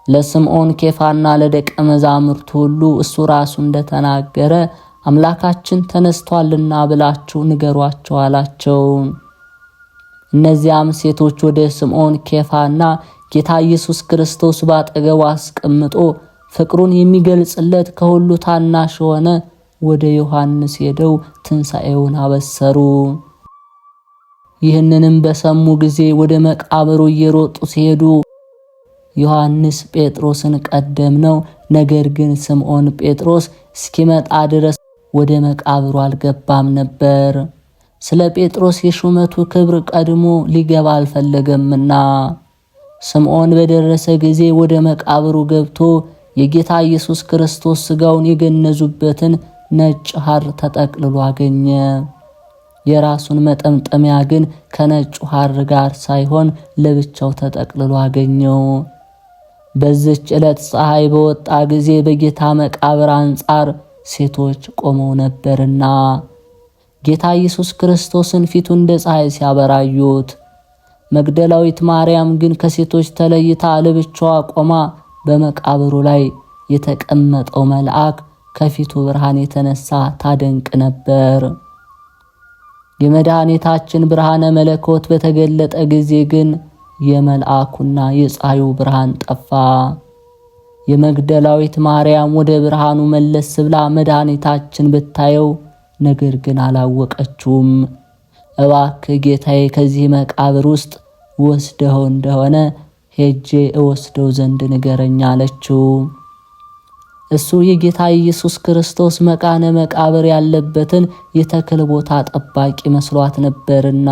ለስምዖን ኬፋና ለደቀ መዛሙርቱ ሁሉ እሱ ራሱ እንደተናገረ አምላካችን ተነስቷልና ብላችሁ ንገሯቸው አላቸው። እነዚያም ሴቶች ወደ ስምዖን ኬፋና ጌታ ኢየሱስ ክርስቶስ ባጠገቡ አስቀምጦ ፍቅሩን የሚገልጽለት ከሁሉ ታናሽ ሆነ ወደ ዮሐንስ ሄደው ትንሣኤውን አበሰሩ። ይህንንም በሰሙ ጊዜ ወደ መቃብሩ እየሮጡ ሲሄዱ ዮሐንስ ጴጥሮስን ቀደምነው። ነገር ግን ስምዖን ጴጥሮስ እስኪመጣ ድረስ ወደ መቃብሩ አልገባም ነበር። ስለ ጴጥሮስ የሹመቱ ክብር ቀድሞ ሊገባ አልፈለገምና። ስምዖን በደረሰ ጊዜ ወደ መቃብሩ ገብቶ የጌታ ኢየሱስ ክርስቶስ ሥጋውን የገነዙበትን ነጭ ሐር ተጠቅልሎ አገኘ። የራሱን መጠምጠሚያ ግን ከነጩ ሐር ጋር ሳይሆን ለብቻው ተጠቅልሎ አገኘው። በዚች ዕለት ፀሐይ በወጣ ጊዜ በጌታ መቃብር አንጻር ሴቶች ቆመው ነበርና ጌታ ኢየሱስ ክርስቶስን ፊቱ እንደ ፀሐይ ሲያበራዩት፣ መግደላዊት ማርያም ግን ከሴቶች ተለይታ ለብቻዋ ቆማ በመቃብሩ ላይ የተቀመጠው መልአክ ከፊቱ ብርሃን የተነሳ ታደንቅ ነበር። የመድኃኒታችን ብርሃነ መለኮት በተገለጠ ጊዜ ግን የመልአኩና የፀሐዩ ብርሃን ጠፋ። የመግደላዊት ማርያም ወደ ብርሃኑ መለስ ብላ መድኃኒታችን ብታየው ነገር ግን አላወቀችውም። እባክህ ጌታዬ ከዚህ መቃብር ውስጥ ወስደው እንደሆነ ሄጄ እወስደው ዘንድ ንገረኝ አለችው። እሱ የጌታ ኢየሱስ ክርስቶስ መቃነ መቃብር ያለበትን የተክል ቦታ ጠባቂ መስሏት ነበርና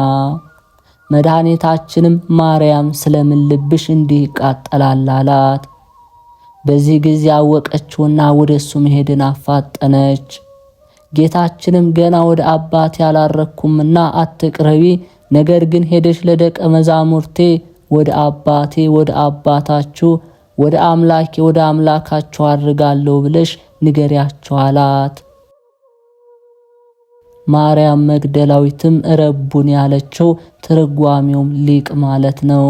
መድኃኒታችንም ማርያም ስለምን ልብሽ እንዲህ ይቃጠላል አላት። በዚህ ጊዜ አወቀችውና ወደሱ መሄድን አፋጠነች። ጌታችንም ገና ወደ አባቴ ያላረኩምና አትቅረቢ፣ ነገር ግን ሄደሽ ለደቀ መዛሙርቴ ወደ አባቴ ወደ አባታችሁ ወደ አምላኬ ወደ አምላካችሁ አድርጋለሁ ብለሽ ንገሪያቸው አላት። ማርያም መግደላዊትም ረቡን ያለችው ትርጓሜውም ሊቅ ማለት ነው።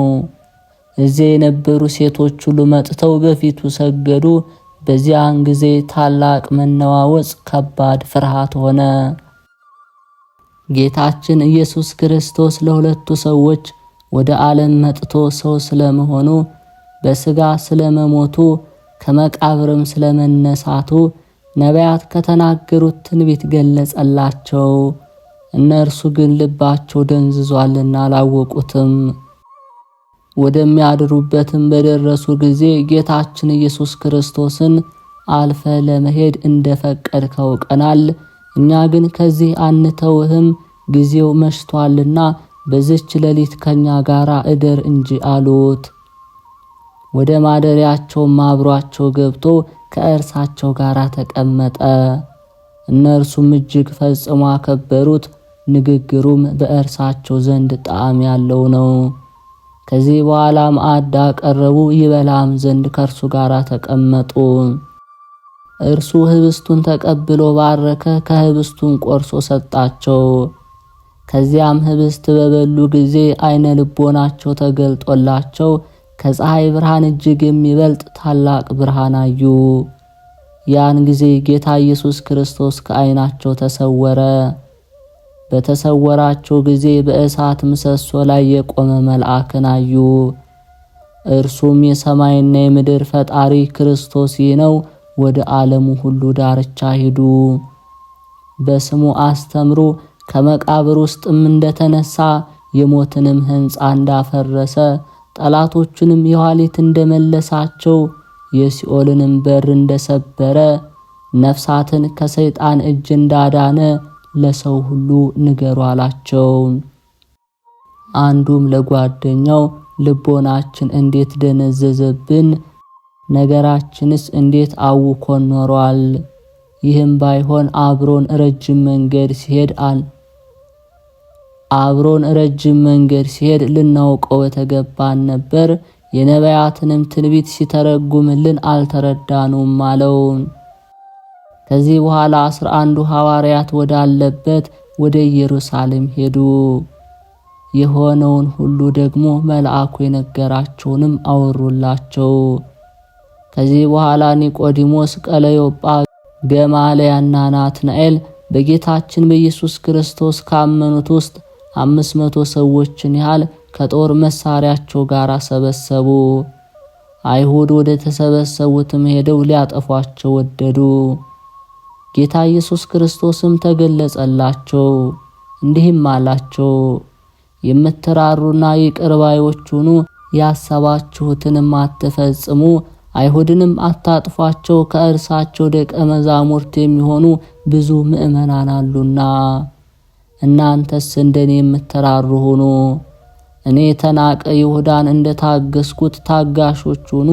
እዚያ የነበሩ ሴቶች ሁሉ መጥተው በፊቱ ሰገዱ። በዚያን ጊዜ ታላቅ መነዋወጽ፣ ከባድ ፍርሃት ሆነ። ጌታችን ኢየሱስ ክርስቶስ ለሁለቱ ሰዎች ወደ ዓለም መጥቶ ሰው ስለመሆኑ፣ በሥጋ ስለመሞቱ፣ ከመቃብርም ስለመነሳቱ ነቢያት ከተናገሩት ትንቢት ገለጸላቸው። እነርሱ ግን ልባቸው ደንዝዟልና አላወቁትም። ወደሚያድሩበትም በደረሱ ጊዜ ጌታችን ኢየሱስ ክርስቶስን አልፈ ለመሄድ እንደፈቀድከው ቀናል፣ እኛ ግን ከዚህ አንተውህም፣ ጊዜው መሽቷልና በዚች ሌሊት ከኛ ጋር እደር እንጂ አሉት። ወደ ማደሪያቸውም አብሯቸው ገብቶ ከእርሳቸው ጋር ተቀመጠ። እነርሱም እጅግ ፈጽሞ አከበሩት። ንግግሩም በእርሳቸው ዘንድ ጣዕም ያለው ነው። ከዚህ በኋላ ማዕድ አቀረቡ፣ ይበላም ዘንድ ከእርሱ ጋር ተቀመጡ። እርሱ ህብስቱን ተቀብሎ ባረከ፣ ከህብስቱን ቆርሶ ሰጣቸው። ከዚያም ህብስት በበሉ ጊዜ አይነ ልቦናቸው ተገልጦላቸው ከፀሐይ ብርሃን እጅግ የሚበልጥ ታላቅ ብርሃን አዩ። ያን ጊዜ ጌታ ኢየሱስ ክርስቶስ ከዓይናቸው ተሰወረ። በተሰወራቸው ጊዜ በእሳት ምሰሶ ላይ የቆመ መልአክን አዩ። እርሱም የሰማይና የምድር ፈጣሪ ክርስቶስ ነው፣ ወደ ዓለሙ ሁሉ ዳርቻ ሂዱ፣ በስሙ አስተምሩ፣ ከመቃብር ውስጥም እንደተነሳ የሞትንም ሕንፃ እንዳፈረሰ ጠላቶቹንም የኋሊት እንደመለሳቸው የሲኦልንም በር እንደሰበረ ነፍሳትን ከሰይጣን እጅ እንዳዳነ ለሰው ሁሉ ንገሩ አላቸው። አንዱም ለጓደኛው ልቦናችን እንዴት ደነዘዘብን፣ ነገራችንስ እንዴት አውኮን ኖሯል። ይህም ባይሆን አብሮን ረጅም መንገድ ሲሄድ ልናውቀው በተገባን ነበር። የነቢያትንም ትንቢት ሲተረጉምልን አልተረዳኑም አለው። ከዚህ በኋላ 11 ሐዋርያት ወዳለበት ወደ ኢየሩሳሌም ሄዱ። የሆነውን ሁሉ ደግሞ መልአኩ የነገራቸውንም አወሩላቸው። ከዚህ በኋላ ኒቆዲሞስ፣ ቀለዮጳ፣ ገማልያልና ናትናኤል በጌታችን በኢየሱስ ክርስቶስ ካመኑት ውስጥ 500 ሰዎችን ያህል ከጦር መሳሪያቸው ጋር ሰበሰቡ። አይሁድ ወደ ተሰበሰቡትም ሄደው ሊያጠፏቸው ወደዱ። ጌታ ኢየሱስ ክርስቶስም ተገለጸላቸው፣ እንዲህም አላቸው፣ የምትራሩና ይቅር ባዮች ሁኑ፣ ያሰባችሁትንም አትፈጽሙ፣ አይሁድንም አታጥፏቸው፣ ከእርሳቸው ደቀ መዛሙርት የሚሆኑ ብዙ ምእመናን አሉና። እናንተስ እንደኔ የምትራሩ ሁኑ። እኔ ተናቀ ይሁዳን እንደታገስኩት ታጋሾች ሁኑ።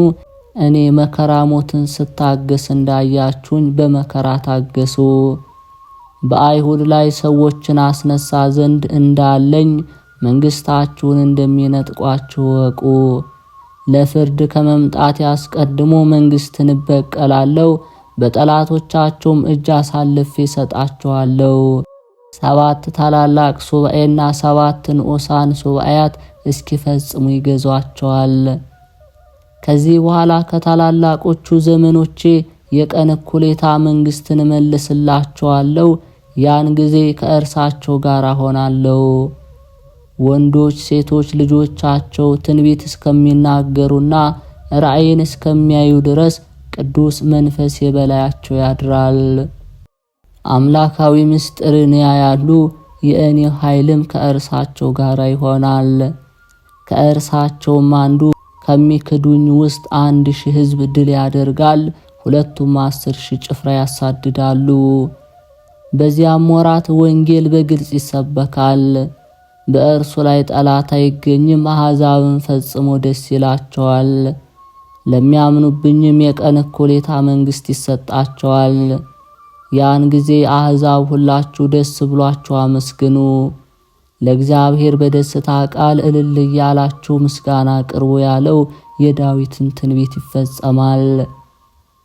እኔ መከራ ሞትን ስታገስ እንዳያችሁኝ በመከራ ታገሱ። በአይሁድ ላይ ሰዎችን አስነሳ ዘንድ እንዳለኝ መንግስታችሁን እንደሚነጥቋችሁ ወቁ። ለፍርድ ከመምጣት ያስቀድሞ መንግስትን እበቀላለሁ፣ በጠላቶቻቸውም እጅ አሳልፌ ሰጣቸዋለሁ። 7 ታላላቅ ሱባኤና 7 ንዑሳን ሱባኤያት እስኪፈጽሙ ይገዟቸዋል። ከዚህ በኋላ ከታላላቆቹ ዘመኖቼ የቀን እኩሌታ መንግስትን እመልስላቸዋለሁ። ያን ጊዜ ከእርሳቸው ጋር ሆናለሁ። ወንዶች ሴቶች ልጆቻቸው ትንቢት እስከሚናገሩና ራእይን እስከሚያዩ ድረስ ቅዱስ መንፈስ በላያቸው ያድራል። አምላካዊ ምስጢርን ያያሉ። የእኔ ኃይልም ከእርሳቸው ጋር ይሆናል። ከእርሳቸውም አንዱ ከሚክዱኝ ውስጥ 1000 ሕዝብ ድል ያደርጋል፣ ሁለቱም 10,000 ጭፍራ ያሳድዳሉ። በዚያም ወራት ወንጌል በግልጽ ይሰበካል። በእርሱ ላይ ጠላት አይገኝም። አሕዛብን ፈጽሞ ደስ ይላቸዋል። ለሚያምኑብኝም የቀን እኩሌታ መንግስት ይሰጣቸዋል። ያን ጊዜ አሕዛብ ሁላችሁ ደስ ብሏችሁ አመስግኑ። ለእግዚአብሔር በደስታ ቃል እልል እያላችሁ ምስጋና ቅርቡ ያለው የዳዊትን ትንቢት ይፈጸማል።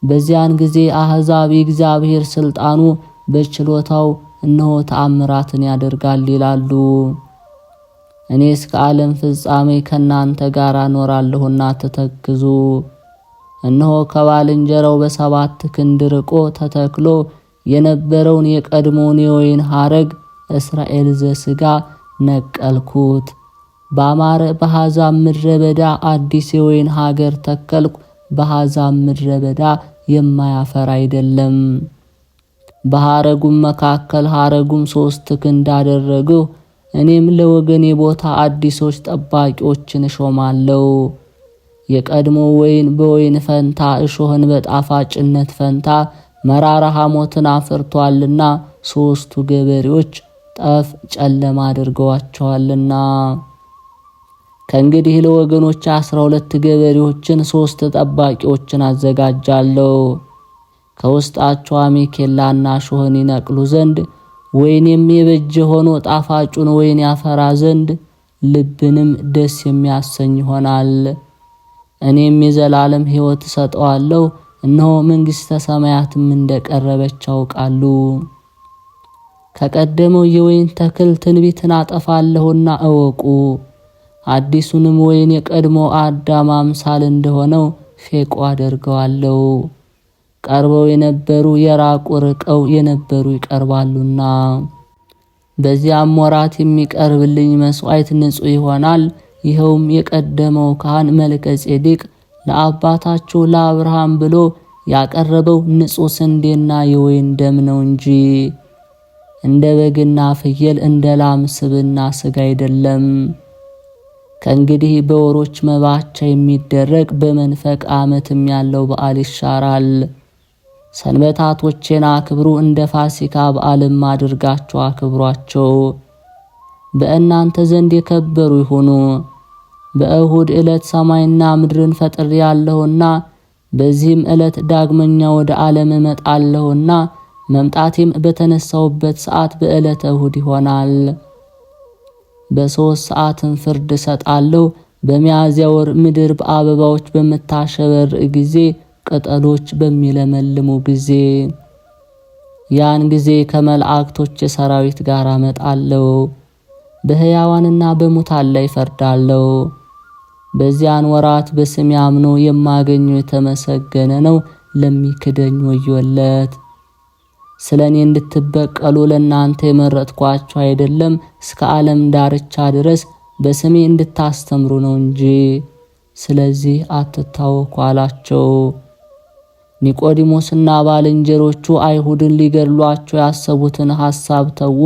በዚያን ጊዜ አሕዛብ የእግዚአብሔር ስልጣኑ በችሎታው እነሆ ተአምራትን ያደርጋል ይላሉ። እኔ እስከ ዓለም ፍጻሜ ከናንተ ጋር እኖራለሁና ተተክዙ። እነሆ ከባልንጀራው በ7 ክንድ ርቆ ተተክሎ የነበረውን የቀድሞውን የወይን ሐረግ እስራኤል ዘሥጋ ነቀልኩት። በአማረ በአሕዛብ ምድረ በዳ አዲስ የወይን ሀገር ተከልኩ። በአሕዛብ ምድረ በዳ የማያፈራ አይደለም። በሐረጉም መካከል ሐረጉም 3 ክንድ አደረግሁ። እኔም ለወገኔ ቦታ አዲሶች ጠባቂዎችን እሾማለሁ። የቀድሞ ወይን በወይን ፈንታ እሾህን በጣፋጭነት ፈንታ መራራ ሐሞትን አፍርቷልና 3ቱ ገበሬዎች ጠፍ ጨለማ አድርገዋቸዋልና። ከእንግዲህ ለወገኖች 12 ገበሬዎችን 3 ጠባቂዎችን አዘጋጃለሁ። ከውስጣቸው አሜኬላና እሾህን ይነቅሉ ዘንድ ወይንም የበጀ ሆኖ ጣፋጩን ወይን ያፈራ ዘንድ ልብንም ደስ የሚያሰኝ ይሆናል። እኔም የዘላለም ሕይወት ሰጠዋለሁ። እነሆ መንግሥተ ሰማያትም እንደቀረበች ያውቃሉ። ከቀደመው የወይን ተክል ትንቢትን አጠፋለሁና እወቁ። አዲሱንም ወይን የቀድሞ አዳም አምሳል እንደሆነው ፌቆ አደርገዋለሁ። ቀርበው የነበሩ የራቁ ርቀው የነበሩ ይቀርባሉና። በዚያም ወራት የሚቀርብልኝ መስዋዕት ንጹሕ ይሆናል። ይኸውም የቀደመው ካህን መልከ ጼዴቅ ለአባታቸው ለአብርሃም ብሎ ያቀረበው ንጹሕ ስንዴና የወይን ደም ነው እንጂ እንደ በግና ፍየል እንደ ላም ስብና ሥጋ አይደለም። ከእንግዲህ በወሮች መባቻ የሚደረግ በመንፈቅ ዓመትም ያለው በዓል ይሻራል። ሰንበታቶቼን አክብሩ፣ እንደ ፋሲካ በዓልም አድርጋችሁ አክብሯቸው። በእናንተ ዘንድ የከበሩ ይሁኑ። በእሁድ ዕለት ሰማይና ምድርን ፈጥሬአለሁና በዚህም ዕለት ዳግመኛ ወደ ዓለም እመጣለሁና መምጣቴም በተነሳውበት ሰዓት በዕለተ እሁድ ይሆናል። በ3 ሰዓትም ፍርድ እሰጣለሁ። በሚያዝያ ወር ምድር በአበባዎች በምታሸበርቅ ጊዜ፣ ቅጠሎች በሚለመልሙ ጊዜ፣ ያን ጊዜ ከመላእክቶች ሰራዊት ጋር እመጣለሁ። በሕያዋንና በሙታን ላይ ፈርዳለሁ። በዚያን ወራት በስሜ አምኖ የማገኘው የተመሰገነ ነው። ለሚክደኝ ወዮለት። ስለኔ እንድትበቀሉ ለእናንተ የመረጥኳችሁ አይደለም፣ እስከ ዓለም ዳርቻ ድረስ በስሜ እንድታስተምሩ ነው እንጂ። ስለዚህ አትታወኩ አላቸው። ኒቆዲሞስና ባልንጀሮቹ አይሁድን ሊገድሏቸው ያሰቡትን ሐሳብ ተዉ።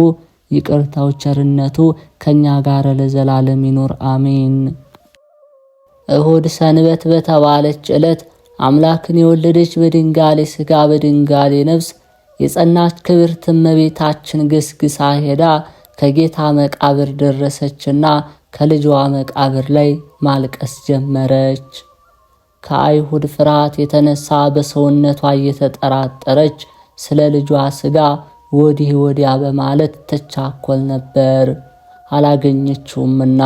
ይቅርታው ቸርነቱ ከኛ ጋር ለዘላለም ይኖር አሜን። እሁድ ሰንበት በተባለች ዕለት አምላክን የወለደች በድንጋሌ ሥጋ በድንጋሌ ነፍስ የጸናች ክብርት እመቤታችን ገስግሳ ሄዳ ከጌታ መቃብር ደረሰችና ከልጇ መቃብር ላይ ማልቀስ ጀመረች። ከአይሁድ ፍርሃት የተነሳ በሰውነቷ እየተጠራጠረች ስለ ልጇ ሥጋ ወዲህ ወዲያ በማለት ትቻኮል ነበር፣ አላገኘችውምና።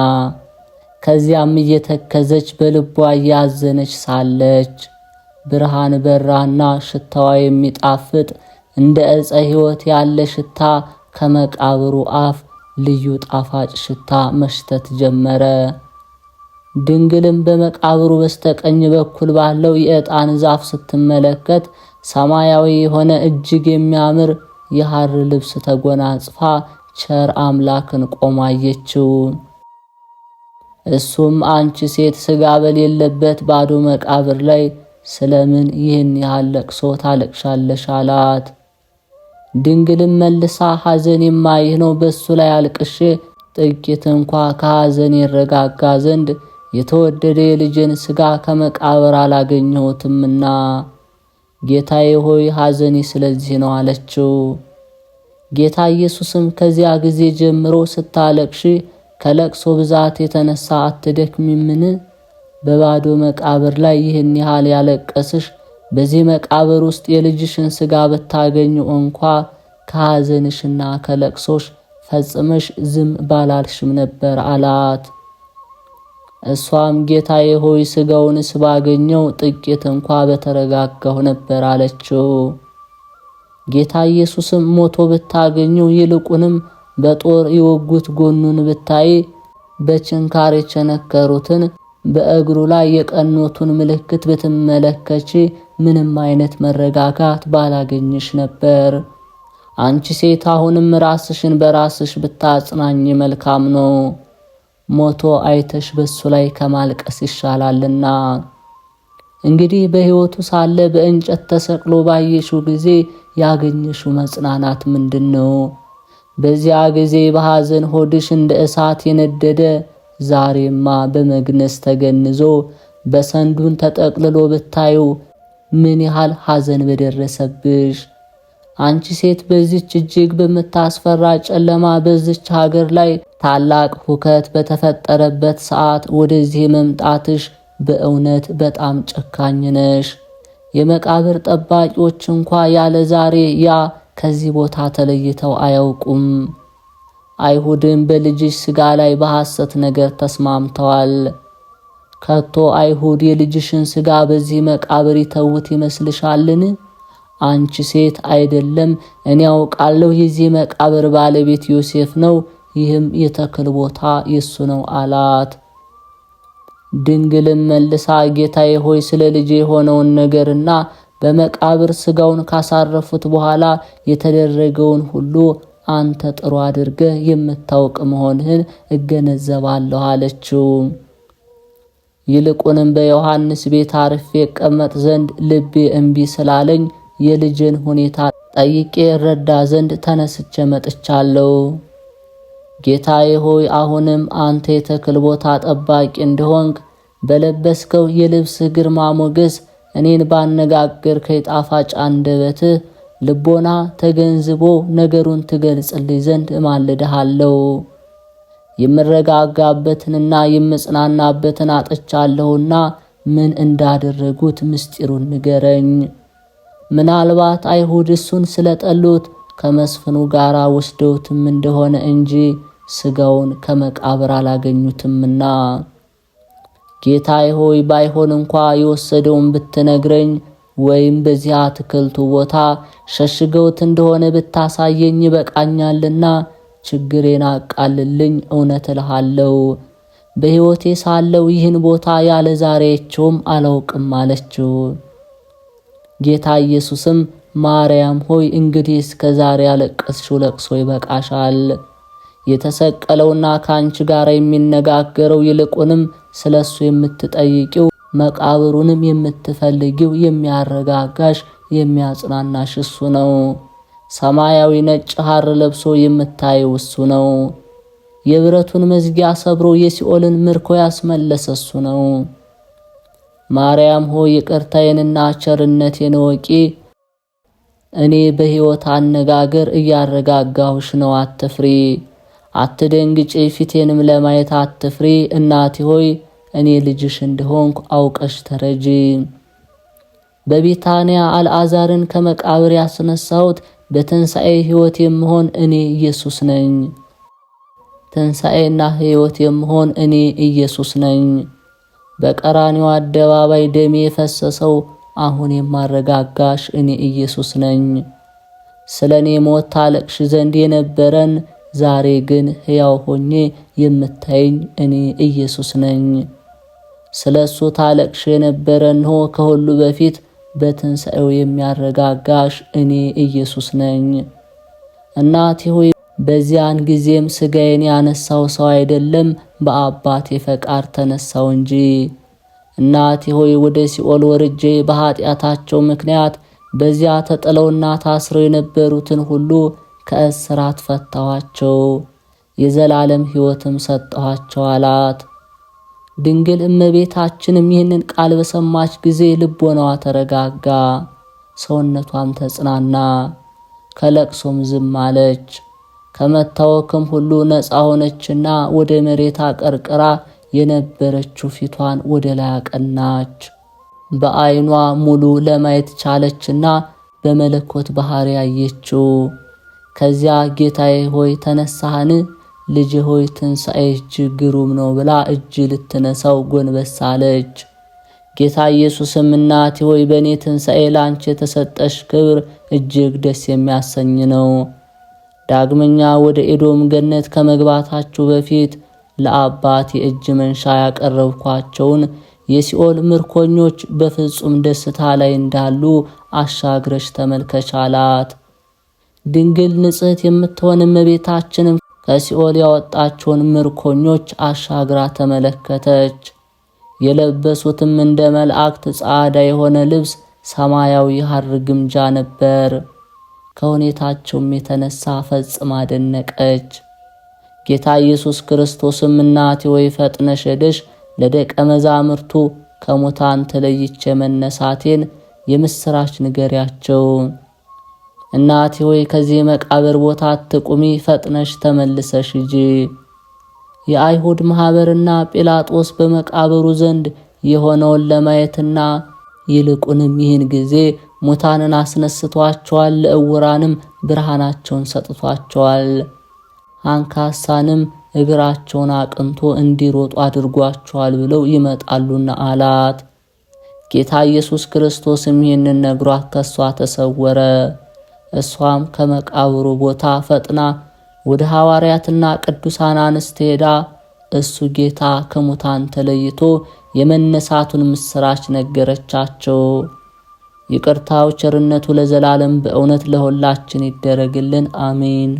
ከዚያም እየተከዘች በልቧ እያዘነች ሳለች ብርሃን በራና ሽታዋ የሚጣፍጥ እንደ ዕፀ ሕይወት ያለ ሽታ ከመቃብሩ አፍ ልዩ ጣፋጭ ሽታ መሽተት ጀመረ። ድንግልም በመቃብሩ በስተቀኝ በኩል ባለው የዕጣን ዛፍ ስትመለከት ሰማያዊ የሆነ እጅግ የሚያምር የሐር ልብስ ተጎናጽፋ ቸር አምላክን ቆማ አየችው። እሱም አንቺ ሴት ሥጋ በሌለበት ባዶ መቃብር ላይ ስለምን ይህን ያህል ለቅሶ ታለቅሻለሽ? አላት። ድንግልም መልሳ ሐዘኔማ ይህ ነው፣ በሱ ላይ አልቅሼ ጥቂት እንኳ ከሐዘን ይረጋጋ ዘንድ የተወደደ የልጅን ሥጋ ከመቃብር አላገኘሁትምና ጌታዬ ሆይ ሐዘኔ ስለዚህ ነው አለችው። ጌታ ኢየሱስም ከዚያ ጊዜ ጀምሮ ስታለቅሺ ከለቅሶ ብዛት የተነሳ አትደክሚምን? በባዶ መቃብር ላይ ይህን ያህል ያለቀስሽ በዚህ መቃብር ውስጥ የልጅሽን ሥጋ ብታገኙ እንኳ ከሐዘንሽና ከለቅሶሽ ፈጽመሽ ዝም ባላልሽም ነበር አላት። እሷም ጌታዬ ሆይ ሥጋውንስ ባገኘው ጥቂት እንኳ በተረጋጋሁ ነበር አለችው። ጌታ ኢየሱስም ሞቶ ብታገኘው ይልቁንም በጦር የወጉት ጎኑን ብታይ በችንካር የቸነከሩትን በእግሩ ላይ የቀኖቱን ምልክት ብትመለከቺ ምንም አይነት መረጋጋት ባላገኝሽ ነበር። አንቺ ሴት አሁንም ራስሽን በራስሽ ብታጽናኝ መልካም ነው። ሞቶ አይተሽ በሱ ላይ ከማልቀስ ይሻላልና። እንግዲህ በሕይወቱ ሳለ በእንጨት ተሰቅሎ ባየሽው ጊዜ ያገኘሽው መጽናናት ምንድነው? በዚያ ጊዜ በሐዘን ሆድሽ እንደ እሳት የነደደ ዛሬማ በመግነዝ ተገንዞ በሰንዱን ተጠቅልሎ ብታዩ ምን ያህል ሐዘን በደረሰብሽ። አንቺ ሴት በዚች እጅግ በምታስፈራ ጨለማ በዚች ሀገር ላይ ታላቅ ሁከት በተፈጠረበት ሰዓት ወደዚህ መምጣትሽ በእውነት በጣም ጨካኝ ነሽ። የመቃብር ጠባቂዎች እንኳ ያለ ዛሬ ያ ከዚህ ቦታ ተለይተው አያውቁም። አይሁድም በልጅሽ ሥጋ ላይ በሐሰት ነገር ተስማምተዋል። ከቶ አይሁድ የልጅሽን ሥጋ በዚህ መቃብር ይተውት ይመስልሻልን? አንቺ ሴት አይደለም እኔ ያውቃለሁ፣ የዚህ መቃብር ባለቤት ዮሴፍ ነው፣ ይህም የተክል ቦታ የሱ ነው አላት። ድንግልም መልሳ ጌታዬ ሆይ ስለ ልጄ የሆነውን ነገርና በመቃብር ሥጋውን ካሳረፉት በኋላ የተደረገውን ሁሉ አንተ ጥሩ አድርገህ የምታውቅ መሆንህን እገነዘባለሁ አለችው። ይልቁንም በዮሐንስ ቤት አርፌ እቀመጥ ዘንድ ልቤ እምቢ ስላለኝ የልጅን ሁኔታ ጠይቄ እረዳ ዘንድ ተነስቼ መጥቻለሁ። ጌታዬ ሆይ አሁንም አንተ የተክል ቦታ ጠባቂ እንደሆንክ በለበስከው የልብስህ ግርማ ሞገስ እኔን ባነጋገርከኝ ጣፋጭ አንደበትህ ልቦና ተገንዝቦ ነገሩን ትገልጽልኝ ዘንድ እማልድሃለሁ። የምረጋጋበትንና የምጽናናበትን አጥቻለሁና ምን እንዳደረጉት ምስጢሩን ንገረኝ። ምናልባት አይሁድ እሱን ስለጠሉት ከመስፍኑ ጋር ወስደውትም እንደሆነ እንጂ ሥጋውን ከመቃብር አላገኙትምና። ጌታዬ ሆይ ባይሆን እንኳ የወሰደውን ብትነግረኝ ወይም በዚያ አትክልቱ ቦታ ሸሽገውት እንደሆነ ብታሳየኝ ይበቃኛልና ችግሬን አቃልልኝ። እውነት እልሃለሁ በሕይወቴ ሳለው ይህን ቦታ ያለ ዛሬቸውም አላውቅም አለችው። ጌታ ኢየሱስም ማርያም ሆይ እንግዲህ እስከ ዛሬ ያለቀስሽው ለቅሶ ይበቃሻል። የተሰቀለውና ከአንቺ ጋር የሚነጋገረው ይልቁንም ስለሱ የምትጠይቂው መቃብሩንም የምትፈልጊው የሚያረጋጋሽ የሚያጽናናሽ እሱ ነው። ሰማያዊ ነጭ ሐር ለብሶ የምታየው እሱ ነው። የብረቱን መዝጊያ ሰብሮ የሲኦልን ምርኮ ያስመለሰ እሱ ነው። ማርያም ሆይ ይቅርታዬንና ቸርነቴን ወቂ። እኔ በሕይወት አነጋገር እያረጋጋሁሽ ነው፣ አትፍሪ፣ አትደንግጪ፣ ፊቴንም ለማየት አትፍሪ። እናቴ ሆይ እኔ ልጅሽ እንደሆንኩ አውቀሽ ተረጂ። በቢታንያ አልዓዛርን ከመቃብር ያስነሳሁት በትንሣኤ ሕይወት የምሆን እኔ ኢየሱስ ነኝ። ትንሣኤና ሕይወት የምሆን እኔ ኢየሱስ ነኝ። በቀራንዮ አደባባይ ደሜ የፈሰሰው አሁን የማረጋጋሽ እኔ ኢየሱስ ነኝ። ስለ እኔ ሞት ታለቅሽ ዘንድ የነበረን ዛሬ ግን ሕያው ሆኜ የምታይኝ እኔ ኢየሱስ ነኝ። ስለ እሱ ታለቅሽ የነበረ እንሆ ከሁሉ በፊት በትንሣኤው የሚያረጋጋሽ እኔ ኢየሱስ ነኝ። እናቴ ሆይ በዚያን ጊዜም ሥጋዬን ያነሳው ሰው አይደለም በአባቴ ፈቃድ ተነሳው እንጂ። እናቴ ሆይ ወደ ሲኦል ወርጄ በኃጢአታቸው ምክንያት በዚያ ተጥለውና ታስረው የነበሩትን ሁሉ ከእስራት ፈታኋቸው፣ የዘላለም ሕይወትም ሰጠኋቸው አላት። ድንግል እመቤታችንም ይህንን ቃል በሰማች ጊዜ ልቦናዋ ተረጋጋ፣ ሰውነቷም ተጽናና፣ ከለቅሶም ዝም አለች። ከመታወክም ሁሉ ነፃ ሆነችና ወደ መሬት አቀርቅራ የነበረችው ፊቷን ወደ ላይ አቀናች። በዓይኗ ሙሉ ለማየት ቻለችና በመለኮት ባህሪ አየችው። ከዚያ ጌታዬ ሆይ ተነሳህን? ልጅ ሆይ ትንሣኤ እጅግ ግሩም ነው ብላ እጅ ልትነሳው ጎንበስ አለች። ጌታ ኢየሱስም እናቴ ሆይ በእኔ ትንሣኤ ላንቺ የተሰጠሽ ክብር እጅግ ደስ የሚያሰኝ ነው። ዳግመኛ ወደ ኤዶም ገነት ከመግባታችሁ በፊት ለአባቴ እጅ መንሻ ያቀረብኳቸውን የሲኦል ምርኮኞች በፍጹም ደስታ ላይ እንዳሉ አሻግረሽ ተመልከች አላት። ድንግል ንጽሕት የምትሆን እመቤታችንም ከሲኦል ያወጣቸውን ምርኮኞች አሻግራ ተመለከተች። የለበሱትም እንደ መላእክት ጻዕዳ የሆነ ልብስ ሰማያዊ ሐር ግምጃ ነበር። ከሁኔታቸውም የተነሳ ፈጽማ አደነቀች። ጌታ ኢየሱስ ክርስቶስም እናቴ ወይ ፈጥነሽ ሄደሽ ለደቀ መዛሙርቱ ከሙታን ተለይቼ መነሳቴን የምስራች ንገሪያቸው። እናቴ ሆይ ከዚህ መቃብር ቦታ አትቁሚ፣ ፈጥነሽ ተመልሰሽ ሂጂ። የአይሁድ ማህበርና ጲላጦስ በመቃብሩ ዘንድ የሆነውን ለማየትና ይልቁንም ይህን ጊዜ ሙታንን አስነስቷቸዋል፣ ለዕውራንም ብርሃናቸውን ሰጥቷቸዋል፣ አንካሳንም እግራቸውን አቅንቶ እንዲሮጡ አድርጓቸዋል ብለው ይመጣሉና አላት። ጌታ ኢየሱስ ክርስቶስም ይህንን ነግሯት ከሷ ተሰወረ። እሷም ከመቃብሩ ቦታ ፈጥና ወደ ሐዋርያትና ቅዱሳን አንስት ሄዳ እሱ ጌታ ከሙታን ተለይቶ የመነሳቱን ምስራች ነገረቻቸው። ይቅርታው ቸርነቱ ለዘላለም በእውነት ለሁላችን ይደረግልን፣ አሜን።